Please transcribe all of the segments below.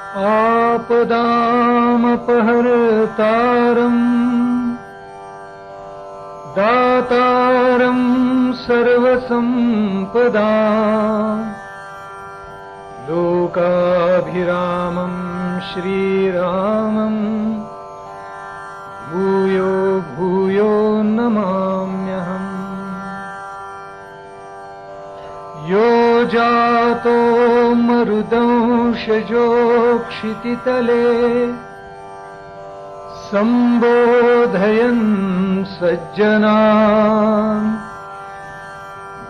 आपदामपहर्तारम् दातारं सर्वसम्पदा लोकाभिरामं श्रीरामं भूयो भूयो नमाम्यहम्। यो जातो मरुदंशजो क्षितितले संबोधयन् सज्जनान्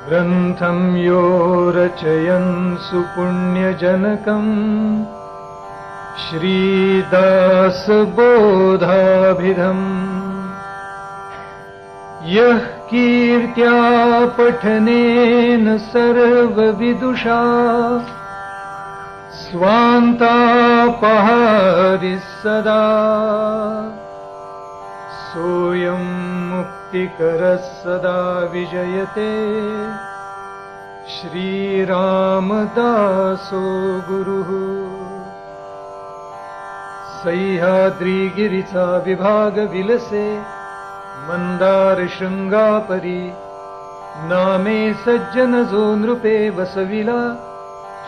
ग्रन्थं यो रचयन् सुपुण्यजनकम् श्रीदासबोधाभिधम्। यः कीर्त्या पठनेन सर्वविदुषा स्वान्तापहारिः सदा सोऽयं मुक्तिकरः सदा विजयते श्रीरामदासो गुरुः। सह्याद्रिगिरिचा विभाग विलसे मंदार शृंगापरी नामे सज्जन जो नृपे बसविला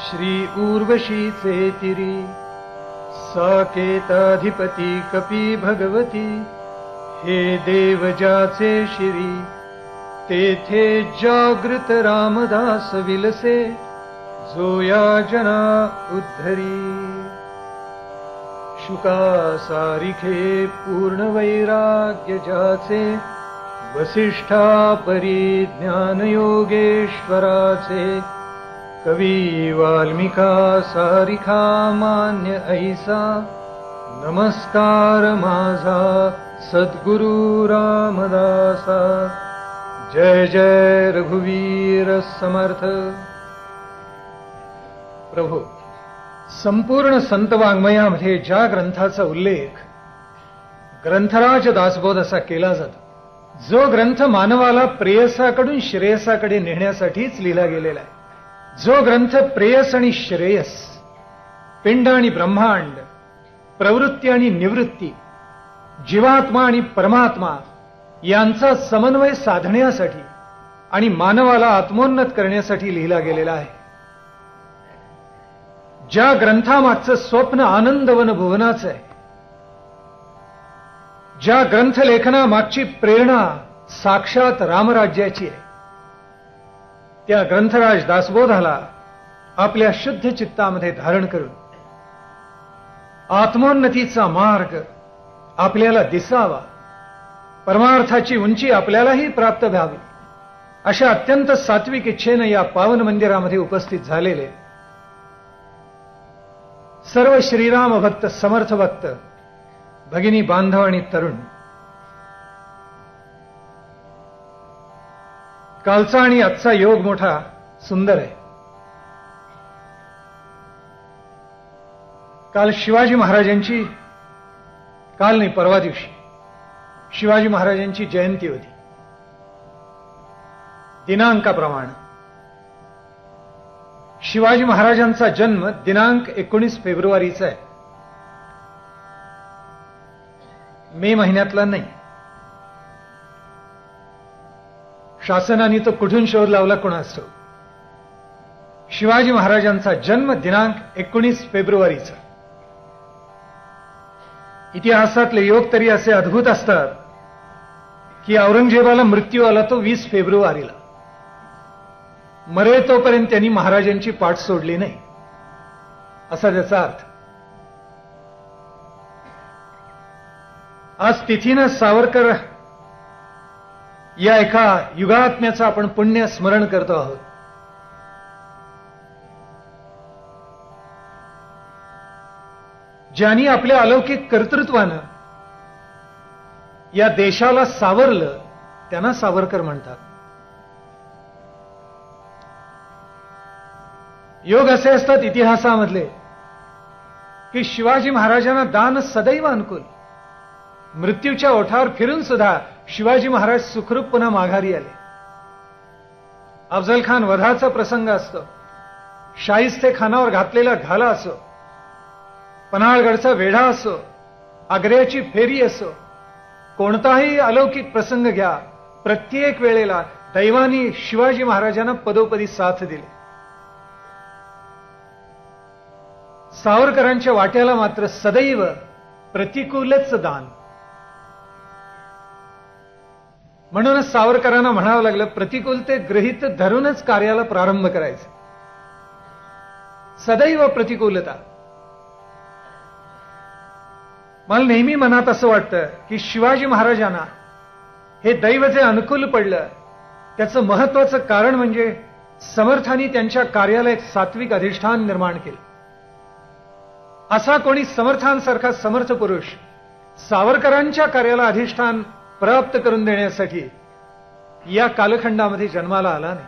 श्री उर्वशीचे तिरी। साकेताधिपती कपी भगवती हे देव जाचे शिरी तेथे जागृत रामदास विलसे जो या जना उद्धरी। शुका सारिखे पूर्ण वैराग्य जाचे वसिष्ठा परी ज्ञान योगेश्वराचे कवी वाल्मिका सारिखा मान्य ऐसा नमस्कार माझा सद्गुरु रामदासा। जय जय रघुवीर समर्थ। प्रभू, संपूर्ण संत वाङ्मयामध्ये ज्या ग्रंथाचा उल्लेख ग्रंथराज दासबोध असा केला जातो, जो ग्रंथ मानवाला प्रेयसाकडून श्रेयसाकडे नेण्यासाठीच लिहिला गेलेला आहे, जो ग्रंथ प्रेयस आणि श्रेयस, पिंड आणि ब्रह्मांड, प्रवृत्ती आणि निवृत्ती, जीवात्मा आणि परमात्मा यांचा समन्वय साधण्यासाठी आणि मानवाला आत्मोन्नत करण्यासाठी लिहिला गेलेला आहे, ज्या ग्रंथामागचं स्वप्न आनंदवन भुवनाचं आहे, ज्या ग्रंथलेखनामागची प्रेरणा साक्षात रामराज्याची आहे, त्या ग्रंथराज दासबोधाला आपल्या शुद्ध चित्तामध्ये धारण करून आत्मोन्नतीचा मार्ग आपल्याला दिसावा, परमार्थाची उंची आपल्यालाही प्राप्त व्हावी, अशा अत्यंत सात्विक इच्छेनं या पावन मंदिरामध्ये उपस्थित झालेले सर्व श्रीराम भक्त, समर्थ भक्त, भगिनी बांधव आणि तरुण, कालचा आणि आजचा योग मोठा सुंदर आहे. काल शिवाजी महाराजांची, काल नाही परवा दिवशी शिवाजी महाराजांची जयंती होती. दिनांकाप्रमाणे शिवाजी महाराजांचा जन्म दिनांक 19 फेब्रुवारीचा आहे, मे महिन्यातला नाही. शासनाने तो कुठून शोध लावला कोणास ठाऊक. शिवाजी महाराजांचा जन्म दिनांक 19 फेब्रुवारीचा. इतिहासातले योग तरी असे अद्भुत असतात की औरंगजेबाला मृत्यू आला तो 20 फेब्रुवारीला. मरे तोपर्यंत त्यांनी महाराजांची पाठ सोडली नाही, असा त्याचा अर्थ. आज तिथीनं सावरकर या एका युगात्म्याचं आपण पुण्य स्मरण करतो आहोत. ज्यांनी आपल्या अलौकिक कर्तृत्वानं या देशाला सावरलं, त्यांना सावरकर म्हणतात. योग असे असतात इतिहासामधले की शिवाजी महाराजांना दान सदैव अनुकूल. मृत्यूच्या ओठावर फिरून सुद्धा शिवाजी महाराज सुखरूप पुन्हा माघारी आले. अफजल खान वधाचा प्रसंग असतो, शाहिस्ते खानावर घातलेला घाला असो, पन्हाळगडचा वेढा असो, आग्र्याची फेरी असो, कोणताही अलौकिक प्रसंग घ्या, प्रत्येक वेळेला दैवानी शिवाजी महाराजांना पदोपदी साथ दिली. सावरकरांच्या वाट्याला मात्र सदैव प्रतिकूलच दान. म्हणूनच सावरकरांना म्हणावं लागलं, प्रतिकूलते गृहीत धरूनच कार्याला प्रारंभ करायचा. सदैव प्रतिकूलता. मला नेहमी मनात असं वाटतं की शिवाजी महाराजांना हे दैव जे अनुकूल पडलं, त्याचं महत्वाचं कारण म्हणजे समर्थांनी त्यांच्या कार्याला एक सात्विक अधिष्ठान निर्माण केलं. असा कोणी समर्थांसारखा समर्थ पुरुष सावरकरांच्या कार्याला अधिष्ठान प्राप्त करून देण्यासाठी या कालखंडामध्ये जन्माला आला नाही.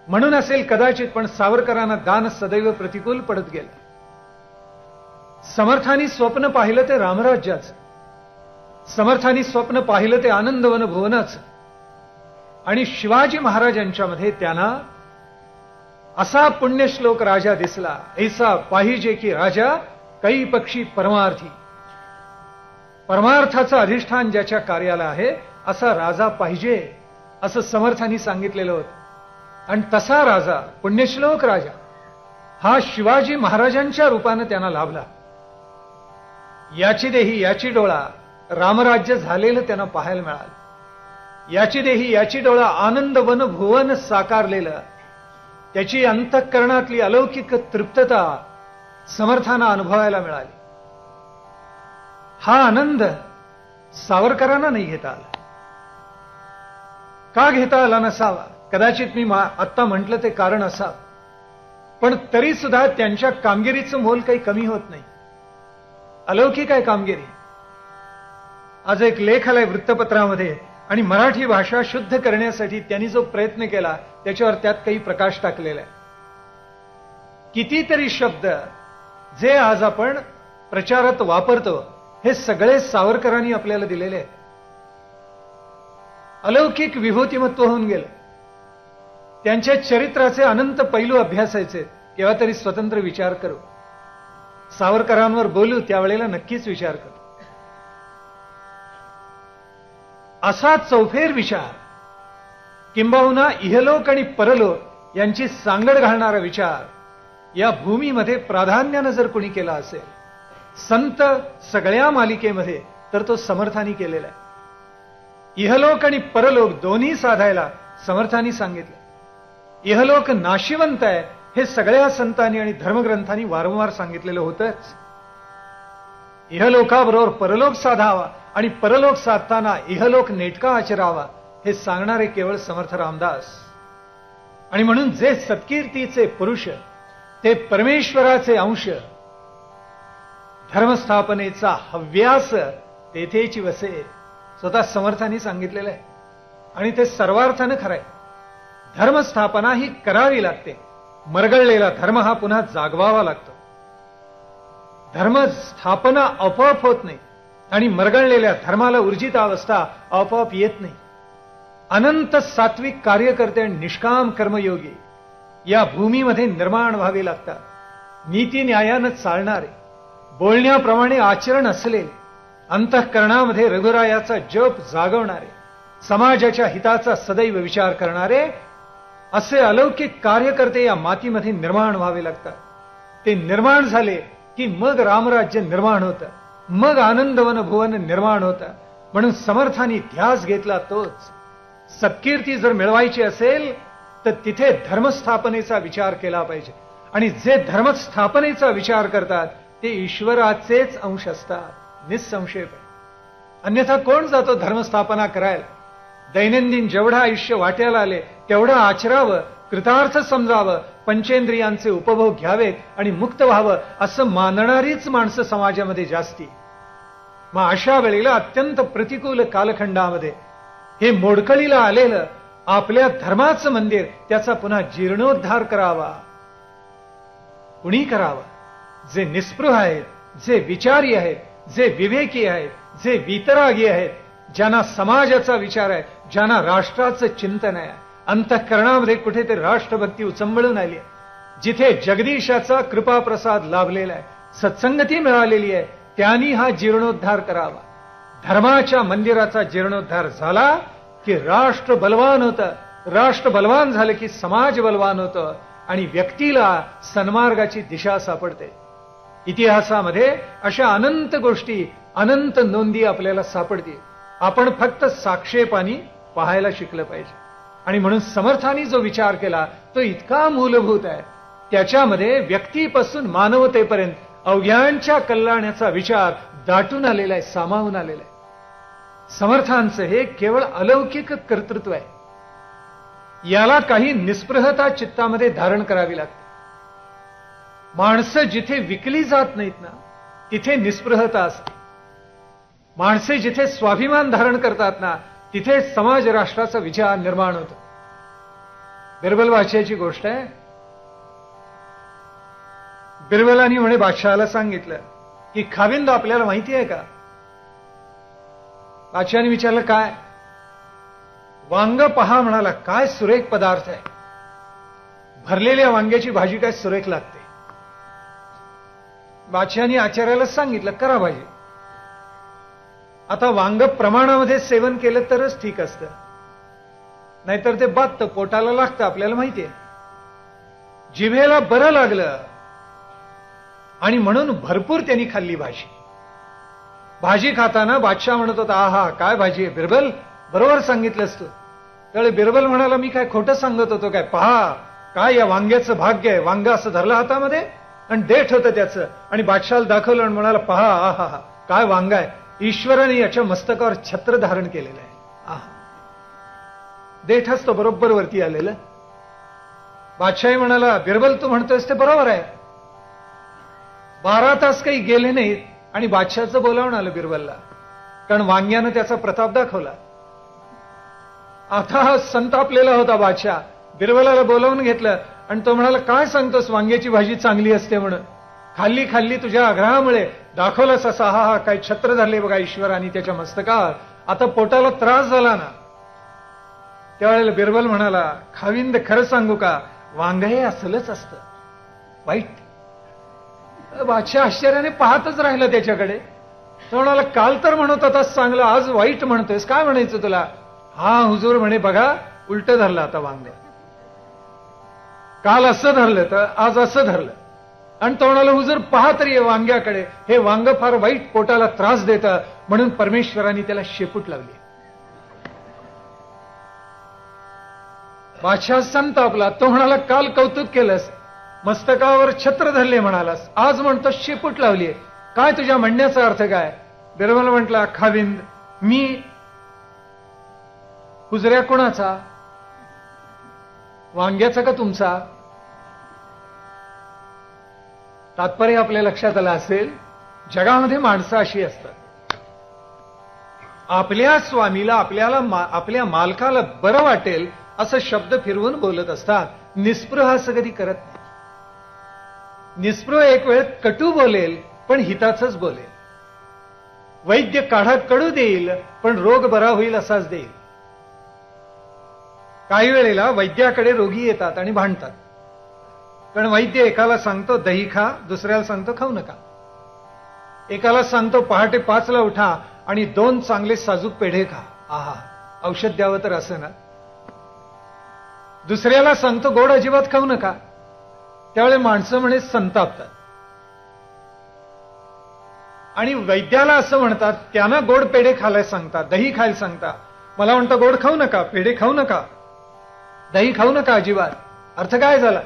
म्हणून असेल कदाचित, पण सावरकरांना दान सदैव प्रतिकूल पडत गेलं. समर्थांनी स्वप्न पाहिलं ते रामराज्याचं, समर्थांनी स्वप्न पाहिलं ते आनंदवन भुवनाचं, आणि शिवाजी महाराजांच्यामध्ये त्यांना असा पुण्यश्लोक राजा दिसला, ऐसा पाहिजे की राजा कै पक्षी परमार्थी. परमार्थाचं अधिष्ठान ज्याच्या कार्याला आहे असा राजा पाहिजे, असं समर्थांनी सांगितलेलं होतं. आणि तसा राजा, पुण्यश्लोक राजा, हा शिवाजी महाराजांच्या रूपानं त्यांना लाभला. याची देही याची डोळा रामराज्य झालेलं त्यांना पाहायला मिळालं. याची देही याची डोळा आनंदवन भुवन साकारलेलं, त्याची अंतःकरणातली अलौकिक तृप्तता समर्थांना अनुभवायला मिळाली. हा आनंद सावरकरांना नाही घेता आला. का घेता आला नसावा? कदाचित मी आत्ता म्हटलं ते कारण असावं, पण तरी सुद्धा त्यांच्या कामगिरीचं मोल काही कमी होत नाही. अलौकिक आहे कामगिरी. आज एक लेख आलाय वृत्तपत्रामध्ये, आणि मराठी भाषा शुद्ध करण्यासाठी त्यांनी जो प्रयत्न केला त्याच्यावर त्यात काही प्रकाश टाकलेला आहे. कितीतरी शब्द जे आज आपण प्रचारात वापरतो हे सगळे सावरकरांनी आपल्याला दिलेले आहेत. अलौकिक विभूतिमत्व होऊन गेलं. त्यांच्या चरित्राचे अनंत पैलू अभ्यासायचे, केव्हा तरी स्वतंत्र विचार करू. सावरकरांवर बोलू त्यावेळेला नक्कीच विचार करू. असा चौफेर विचार, किंबहुना इहलोक आणि परलोक यांची सांगड घालणारा विचार या भूमीमध्ये प्राधान्यानं जर कोणी केला असेल, संत सगळ्या मालिकेमध्ये, तर तो समर्थांनी केलेला आहे. इहलोक आणि परलोक दोन्ही साधायला समर्थांनी सांगितलं. इहलोक नाशिवंत आहे हे सगळ्या संतांनी आणि धर्मग्रंथांनी वारंवार सांगितलेलं होतंच. इहलोकाबरोबर परलोक साधावा आणि परलोक साधताना इहलोक नेटका आचरावा हे सांगणारे केवळ समर्थ रामदास. आणि म्हणून जे सत्कीर्तीचे पुरुष, ते परमेश्वराचे अंश, धर्मस्थापनेचा हव्यास तेथेची वसे, स्वतः समर्थांनी सांगितलेलं आहे. आणि ते सर्वार्थानं खरंय. धर्मस्थापना ही करावी लागते. मरगळलेला धर्म हा पुन्हा जागवावा लागतो. धर्मस्थापना आपोआप होत नाही, आणि मरगळलेल्या धर्माला ऊर्जित अवस्था आपोआप येत नाही. अनंत सात्विक कार्यकर्ते आणि निष्काम कर्मयोगी या भूमीमध्ये निर्माण व्हावे लागतात. नीती न्यायानं चालणारे, बोलण्याप्रमाणे आचरण असलेले, अंतःकरणामध्ये रघुरायाचा जप जागवणारे, समाजाच्या हिताचा सदैव विचार करणारे असे अलौकिक कार्यकर्ते या मातीमध्ये निर्माण व्हावे लागतात. ते निर्माण झाले की मग रामराज्य निर्माण होतं, मग आनंदवन भुवन निर्माण होतं. म्हणून समर्थांनी ध्यास घेतला तोच, सत्कीर्ती जर मिळवायची असेल तर तिथे धर्मस्थापनेचा विचार केला पाहिजे. आणि जे धर्मस्थापनेचा विचार करतात ते ईश्वराचेच अंश असतात, निसंशय. अन्यथा कोण जातो धर्मस्थापना करायला? दैनंदिन जेवढं आयुष्य वाट्याला आले तेवढं आचरावं, कृतार्थ समजावं, पंचेंद्रियांचे उपभोग घ्यावेत आणि मुक्त व्हावं असं मानणारीच माणसं समाजामध्ये जास्ती. मग अशा वेळेला अत्यंत प्रतिकूल कालखंडामध्ये हे मोडकळीला आलेलं आपल्या धर्माचं मंदिर, त्याचा पुन्हा जीर्णोद्धार करावा. कुणी करावा? जे निस्पृह आहेत, जे विचारी आहेत, जे विवेकी आहेत, जे वितरागी आहेत, ज्यांना समाजाचा विचार आहे, ज्यांना राष्ट्राचं चिंतन आहे, अंतःकरणामध्ये कुठेतरी राष्ट्रभक्ती उचंबळून आली आहे, जिथे जगदीशाचा कृपाप्रसाद लाभलेला आहे, सत्संगती मिळालेली आहे, त्यांनी हा जीर्णोद्धार करावा. धर्माच्या मंदिराचा जीर्णोद्धार झाला की राष्ट्र बलवान होतं. राष्ट्र बलवान झालं की समाज बलवान होतं आणि व्यक्तीला सन्मार्गाची दिशा सापडते. इतिहासामध्ये अशा अनंत गोष्टी, अनंत नोंदी आपल्याला सापडतील. आपण फक्त साक्षेपानी पाहायला शिकलं पाहिजे. आणि म्हणून समर्थांनी जो विचार केला तो इतका मूलभूत आहे. त्याच्यामध्ये व्यक्तीपासून मानवतेपर्यंत अवघ्यांच्या कल्याणाचा विचार दाटून आलेला आहे, सामावून आलेला आहे. समर्थांचं हे केवळ अलौकिक कर्तृत्व आहे. याला काही निस्पृहता चित्तामध्ये धारण करावी लागते. माणसं जिथे विकली जात नाहीत ना, तिथे निस्पृहता असते. माणसे जिथे स्वाभिमान धारण करतात ना, तिथे समाज राष्ट्राचा विचार निर्माण होतो. बिरबल बादशहाची गोष्ट आहे. बिरबलांनी म्हणे बादशहाला सांगितलं की खाविंद आपल्याला माहिती आहे का? बादशहाने विचारलं काय? वांग पहा म्हणाला. काय सुरेख पदार्थ आहे. भरलेल्या वांग्याची भाजी काय सुरेख लागते. बादशहाने आचार्याला सांगितलं करा भाजी. आता वांग प्रमाणामध्ये सेवन केलं तरच ठीक असतं, नाहीतर ते बाततं, पोटाला लागतं, आपल्याला माहितीये. जिभेला बरं लागलं आणि म्हणून भरपूर त्यांनी खाल्ली भाजी. भाजी खाताना बादशाह म्हणत होता आहा काय भाजी आहे. बिरबल बरोबर सांगितलंस तू. त्यावेळी बिरबल म्हणाला मी काय खोटं सांगत होतो काय? पहा काय या वांग्याचं भाग्य आहे. वांग असं धरलं हातामध्ये आणि देठ होतं त्याचं आणि बादशाहाला दाखवलं आणि म्हणाला पहा आहा हा काय वांग आहे. ईश्वराने याच्या मस्तकावर छत्र धारण केलेलं आहे. आहा देठ असतो बरोबर वरती आलेलं. बादशाही म्हणाला बिरबल तू म्हणतोयस ते बरोबर आहे. 12 तास काही गेले नाहीत आणि बादशाचं बोलावून आलं बिरबलला, कारण वांग्यानं त्याचा प्रताप दाखवला. आता हा संतापलेला होता बादशाह. बिरबलाला बोलावून घेतलं आणि तो म्हणाला काय सांगतोस वांग्याची भाजी चांगली असते म्हणून. खाल्ली खाल्ली तुझ्या आग्रहामुळे दाखवलास असा हा काय छत्र धरले बघा ईश्वराने त्याच्या मस्तकावर. आता पोटाला त्रास झाला ना. त्यावेळेला बिरबल म्हणाला खाविंद खरं सांगू का वांग हे असलंच असतं वाईट. बादशाह आश्चर्याने पाहतच राहिला त्याच्याकडे. तो म्हणाला काल तर म्हणत होतास चांगलं, आज वाईट म्हणतोयस, काय म्हणायचं तुला? हा हुजूर म्हणे बघा उलट धरलं आता वांग. काल असं धरलं तर आज असं धरलं. आणि तो म्हणाला हुजूर पहा तरी वांग्याकडे, हे वांग फार वाईट, पोटाला त्रास देतं, म्हणून परमेश्वराने त्याला शेपूट लावली. बादशाह संतापला. तो म्हणाला काल कौतुक केलंस, मस्तकावर छत्र धरले म्हणालास, आज म्हणतो शेपूट लावलीये, काय तुझ्या म्हणण्याचा अर्थ काय? बिरबल म्हटला खाविंद मी हुजऱ्या कोणाचा, वांग्याचा का तुमचा? तात्पर्य आपल्या लक्षात आलं असेल. जगामध्ये माणसं अशी असतात, आपल्या स्वामीला आपल्या मालकाला बरं वाटेल असं शब्द फिरवून बोलत असतात. निस्पृह असं कधी करत नाही. निस्पृह एक वेळ कटू बोलेल पण हिताचंच बोलेल. वैद्य काढा कडू देईल पण रोग बरा होईल असाच देईल. काही वेळेला वैद्याकडे रोगी येतात आणि भांडतात, कारण वैद्य एकाला सांगतो दही खा, दुसऱ्याला सांगतो खाऊ नका. एकाला सांगतो पहाटे 5 ला उठा आणि 2 चांगले साजूक पेढे खा, आहा औषध द्यावं तर असं ना. दुसऱ्याला सांगतो गोड अजिबात खाऊ नका. त्यावेळी माणसं म्हणे संतापतात आणि वैद्याला असं म्हणतात, त्यांना गोड पेढे खायला सांगतात, दही खायला सांगतात. मला म्हणतो गोड खाऊ नका, पेढे खाऊ नका, दही खाऊ नका अजिबात. अर्थ काय झाला?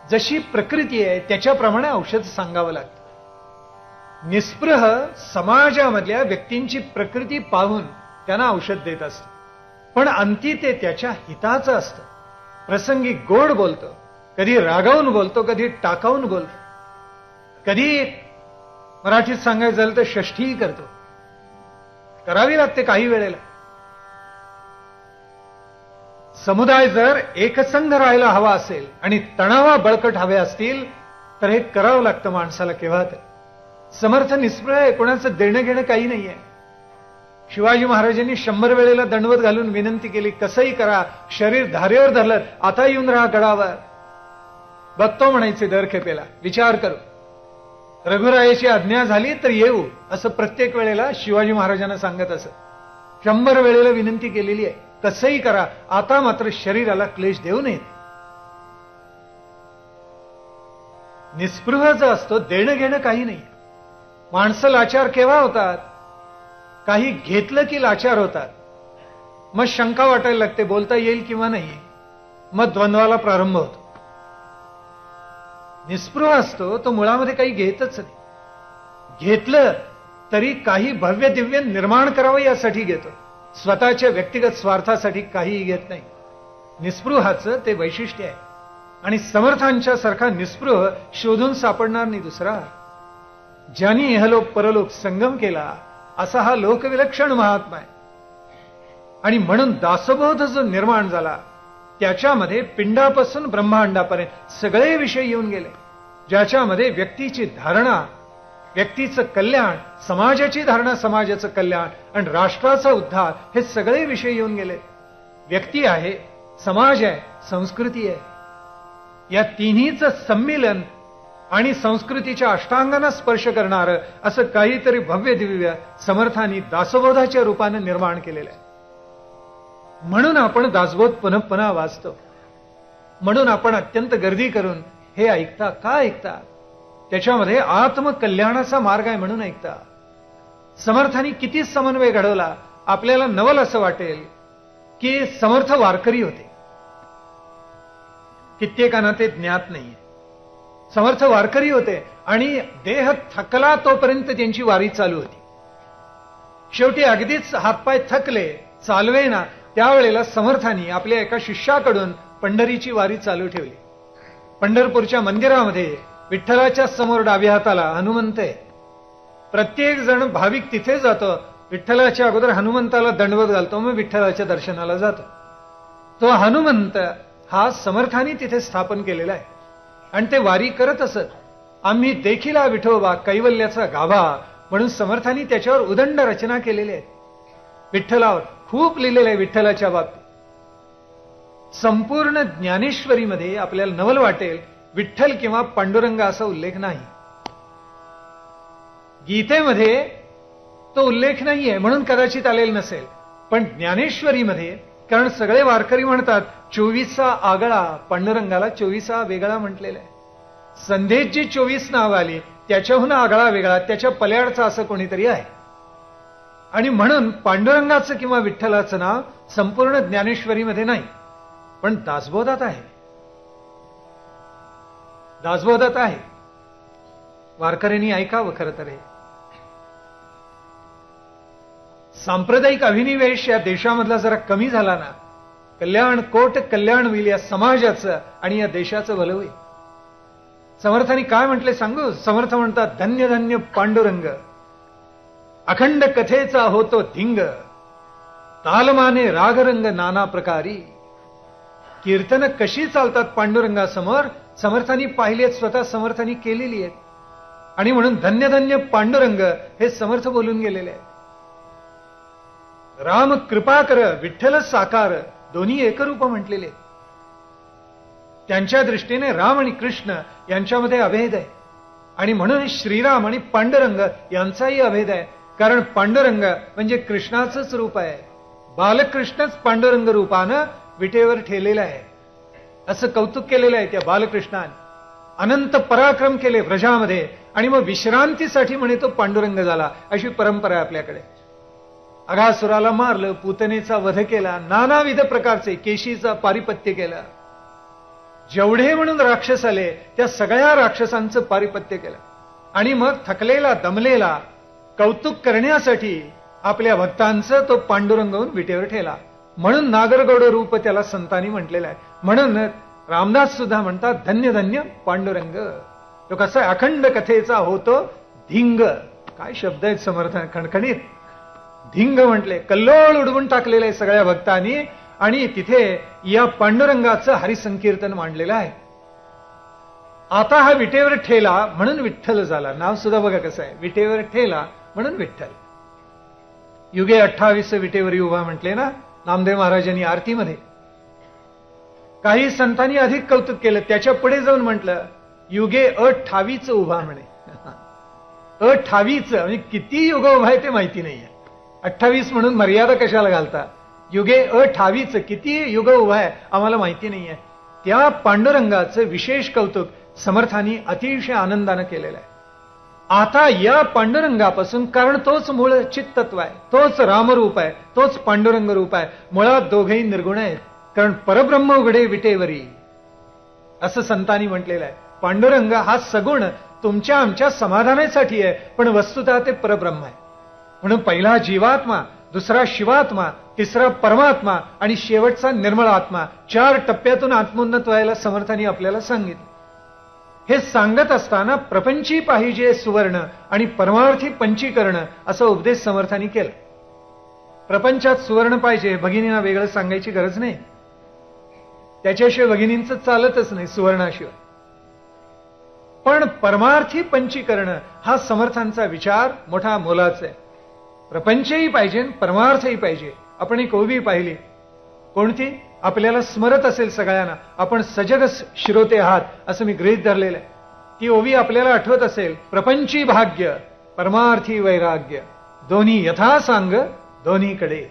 जशी प्रकृती आहे त्याच्याप्रमाणे औषध सांगावं लागतं. निस्पृह समाजामधल्या व्यक्तींची प्रकृती पाहून त्यांना औषध देत असतं, पण अंती ते त्याच्या हिताचं असतं. प्रसंगी गोड बोलतो, कधी रागावून बोलतो, कधी टाकावून बोलतो, कधी मराठीत सांगायचं झालं तर षष्ठीही करतो. करावी लागते काही वेळेला. समुदाय जर एकसंघ राहायला हवा असेल आणि तणावा बळकट हवे असतील तर हे करावं लागतं माणसाला केव्हा तर. समर्थ निस्पृह आहे, कोणाचं देणं घेणं काही नाहीये. शिवाजी महाराजांनी 100 वेळेला दंडवत घालून विनंती केली, कसंही करा, शरीर धारेवर धरलं, आता येऊन राहा गडावर. बघतो म्हणायचे दर खेपेला, विचार करू. रघुरायाची आज्ञा झाली तर येऊ, असं प्रत्येक वेळेला शिवाजी महाराजांना सांगत असत. 100 वेळेला विनंती केलेली आहे, कसंही करा, आता मात्र शरीराला क्लेश देऊ नयेत. निस्पृह जो असतो, देणं घेणं काही नाही. माणसं लाचार केव्हा होतात? काही घेतलं की लाचार होतात. मग शंका वाटायला लागते, बोलता येईल किंवा नाही, मग द्वंद्वाला प्रारंभ होतो. निस्पृह असतो तो मुळामध्ये काही घेतच नाही. घेतलं तरी काही भव्य दिव्य निर्माण करावं यासाठी घेतो, स्वतःच्या व्यक्तिगत स्वार्थासाठी काहीही घेत नाही. निस्पृहाचं ते वैशिष्ट्य आहे. आणि समर्थांच्या सारखा निस्पृह शोधून सापडणार नाही दुसरा. ज्यांनी इहलोक परलोक संगम केला असा हा लोकविलक्षण महात्मा आहे. आणि म्हणून दासबोध जो निर्माण झाला त्याच्यामध्ये पिंडापासून ब्रह्मांडापर्यंत सगळे विषय येऊन गेले, ज्याच्यामध्ये व्यक्तीची धारणा, व्यक्तीचं कल्याण, समाजाची धारणा, समाजाचं कल्याण आणि राष्ट्राचा उद्धार, हे सगळे विषय येऊन गेले. व्यक्ती आहे, समाज आहे, संस्कृती आहे. या तिन्हीचं संमिलन आणि संस्कृतीच्या अष्टांगांना स्पर्श करणारं असं काहीतरी भव्य दिव्य समर्थांनी दासबोधाच्या रूपानं निर्माण केलेलं आहे. म्हणून आपण दासबोध पुन्हा पुन्हा वाचतो. म्हणून आपण अत्यंत गर्दी करून हे ऐकता. का ऐकता? त्याच्यामध्ये आत्मकल्याणाचा मार्ग आहे म्हणून ऐकता. समर्थांनी किती समन्वय घडवला. आपल्याला नवल असं वाटेल की समर्थ वारकरी होते, कित्येकांना ते ज्ञात नाहीये. समर्थ वारकरी होते आणि देह थकला तोपर्यंत त्यांची वारी चालू होती. शेवटी अगदीच हातपाय थकले, चालवेना, त्यावेळेला समर्थांनी आपल्या एका शिष्याकडून पंढरीची वारी चालू ठेवली. पंढरपूरच्या मंदिरामध्ये विठ्ठलाच्या समोर डाव्या हाताला हनुमंत आहे. प्रत्येक जण भाविक तिथे जातो, विठ्ठलाच्या अगोदर हनुमंताला दंडवत घालतो, मग विठ्ठलाच्या दर्शनाला जातो. तो हनुमंत हा समर्थांनी तिथे स्थापन केलेला आहे आणि ते वारी करत असत. आम्ही देखील हा विठोबा कैवल्याचा गाभा म्हणून समर्थांनी त्याच्यावर उदंड रचना केलेली आहे. विठ्ठलावर खूप लिहिलेलं आहे. विठ्ठलाच्या बाबतीत संपूर्ण ज्ञानेश्वरीमध्ये आपल्याला नवल वाटेल, विठ्ठल किंवा पांडुरंग असा उल्लेख नाही. गीतेमध्ये तो उल्लेख नाहीये म्हणून कदाचित आलेला नसेल, पण ज्ञानेश्वरीमध्ये, कारण सगळे वारकरी म्हणतात 24 आगळा, पांडुरंगाला 24 वेगळा म्हटलेला आहे. संध्येत जी 24 नाव आली त्याच्याहून आगळा वेगळा, त्याच्या पल्याडचा असं कोणीतरी आहे. आणि म्हणून पांडुरंगाचं किंवा विठ्ठलाचं नाव संपूर्ण ज्ञानेश्वरीमध्ये नाही, पण दासबोधात आहे. दासबोधात आहे. वारकऱ्यांनी ऐकावं. खरं तर हे सांप्रदायिक अभिनिवेश या देशामधला जरा कमी झाला ना, कल्याण कोट कल्याण होईल या समाजाचं आणि या देशाचं भलं होईल. समर्थांनी काय म्हटले सांगू? समर्थ म्हणतात, धन्य धन्य पांडुरंग, अखंड कथेचा होतो धिंग, तालमाने रागरंग नाना प्रकारी. कीर्तन कशी चालतात पांडुरंगासमोर समर्थांनी पाहिलेत, स्वतः समर्थांनी केलेली आहेत. आणि म्हणून धन्य धन्य पांडुरंग हे समर्थ बोलून गेलेले आहेत. राम कृपा कर, विठ्ठल साकार, दोन्ही एकरूप म्हटलेले. त्यांच्या दृष्टीने राम आणि कृष्ण यांच्यामध्ये अभेद आहे. आणि म्हणून श्रीराम आणि पांडुरंग यांचाही अभेद आहे. कारण पांडुरंग म्हणजे कृष्णाचंच रूप आहे. बालकृष्णच पांडुरंग रूपानं विटेवर ठेवलेलं आहे. असं कौतुक केलेलं आहे त्या बालकृष्णाने. अनंत पराक्रम केले व्रजामध्ये आणि मग विश्रांतीसाठी म्हणे तो पांडुरंग झाला. अशी परंपरा आहे आपल्याकडे. अघासुराला मारलं, पूतनेचा वध केला, नानाविध प्रकारचे केशीचा पारिपत्य केलं. जेवढे म्हणून राक्षस आले त्या सगळ्या राक्षसांचं पारिपत्य केलं. आणि मग थकलेला दमलेला कौतुक करण्यासाठी आपल्या भक्तांचं तो पांडुरंग होऊन विटेवर ठेला. म्हणून नागरगौड रूप त्याला संतांनी म्हटलेलं आहे. म्हणून रामदास सुद्धा म्हणतात, धन्य धन्य पांडुरंग. तो कसा अखंड कथेचा होतो धिंग. काय शब्द आहेत समर्थ, खणखणीत. धिंग म्हटले, कल्लोळ उडवून टाकलेलं आहे सगळ्या भक्तांनी. आणि तिथे या पांडुरंगाचं हरिसंकीर्तन मांडलेलं आहे. आता हा विटेवर ठेला म्हणून विठ्ठल झाला. नाव सुद्धा बघा कसं आहे, विटेवर ठेला म्हणून विठ्ठल. युगे 28 विटेवरी उभा म्हटले ना नामदेव महाराजांनी आरतीमध्ये. काही संतांनी अधिक कौतुक केलं, त्याच्या पुढे जाऊन म्हटलं युगे 28 उभा म्हणे. अ28 म्हणजे किती युग उभा आहे ते माहिती नाहीये. 28 म्हणून मर्यादा कशाला घालता? युगे अ28 किती युग उभा आहे आम्हाला माहिती नाहीये. त्या पांडुरंगाचं विशेष कौतुक समर्थांनी अतिशय आनंदानं केलेलं आहे. आता या पांडुरंगापासून, कारण तोच मूळ चित्तत्व आहे, तोच रामरूप आहे, तोच पांडुरंग रूप आहे, मुळात दोघेही निर्गुण आहेत. कारण परब्रह्म उघडे विटेवरी असं संतांनी म्हटलेलं आहे. पांडुरंग हा सगुण तुमच्या आमच्या समाधानासाठी आहे, पण वस्तुतः ते परब्रह्म आहे. म्हणून पहिला जीवात्मा, दुसरा शिवात्मा, तिसरा परमात्मा आणि शेवटचा निर्मळ आत्मा, 4 टप्प्यातून आत्मोन्नत व्हायला समर्थांनी आपल्याला सांगितलं. हे सांगत असताना प्रपंची पाहिजे सुवर्ण आणि परमार्थी पंचीकरण असा उपदेश समर्थांनी केला. प्रपंचात सुवर्ण पाहिजे, भगिनींना वेगळं सांगायची गरज नाही. त्याच्याशिवाय भगिनींचं चालतच नाही सुवर्णाशिवाय. पण परमार्थी पंचीकरण हा समर्थांचा विचार मोठा मोलाचा आहे. प्रपंचही पाहिजे, परमार्थही पाहिजे. आपण एक ओवी पाहिली, कोणती? आपल्याला स्मरत असेल सगळ्यांना, आपण सजग श्रोते आहात असं मी गृहीत धरलेलं आहे. ती ओवी आपल्याला आठवत असेल, प्रपंची भाग्य परमार्थी वैराग्य दोन्ही यथा सांग दोन्हीकडे.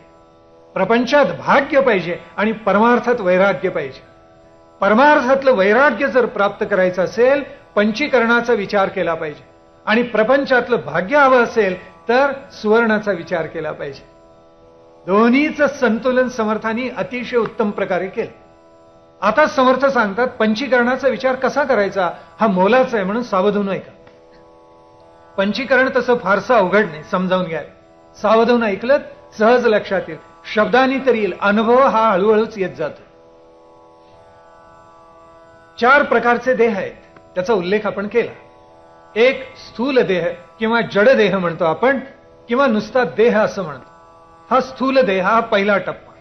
प्रपंचात भाग्य पाहिजे आणि परमार्थात वैराग्य पाहिजे. परमार्थातलं वैराग्य जर प्राप्त करायचं असेल, पंचीकरणाचा विचार केला पाहिजे. आणि प्रपंचातलं भाग्य हवं असेल तर सुवर्णाचा विचार केला पाहिजे. दोन्हीचं संतुलन समर्थांनी अतिशय उत्तम प्रकारे केलं. आता समर्थ सांगतात पंचीकरणाचा विचार कसा करायचा हा मोलाचा आहे, म्हणून सावधून ऐका. पंचीकरण तसं फारसं अवघड नाही, समजावून घ्या. सावधून ऐकलं सहज लक्षात येईल, शब्दांनी तरी येईल, अनुभव हा हळूहळूच येत जातो. 4 प्रकारचे देह आहेत, त्याचा उल्लेख आपण केला. एक स्थूल देह किंवा जड देह म्हणतो आपण, किंवा नुसता देह असं म्हणतो. हा स्थूल देह हा पहिला टप्पा.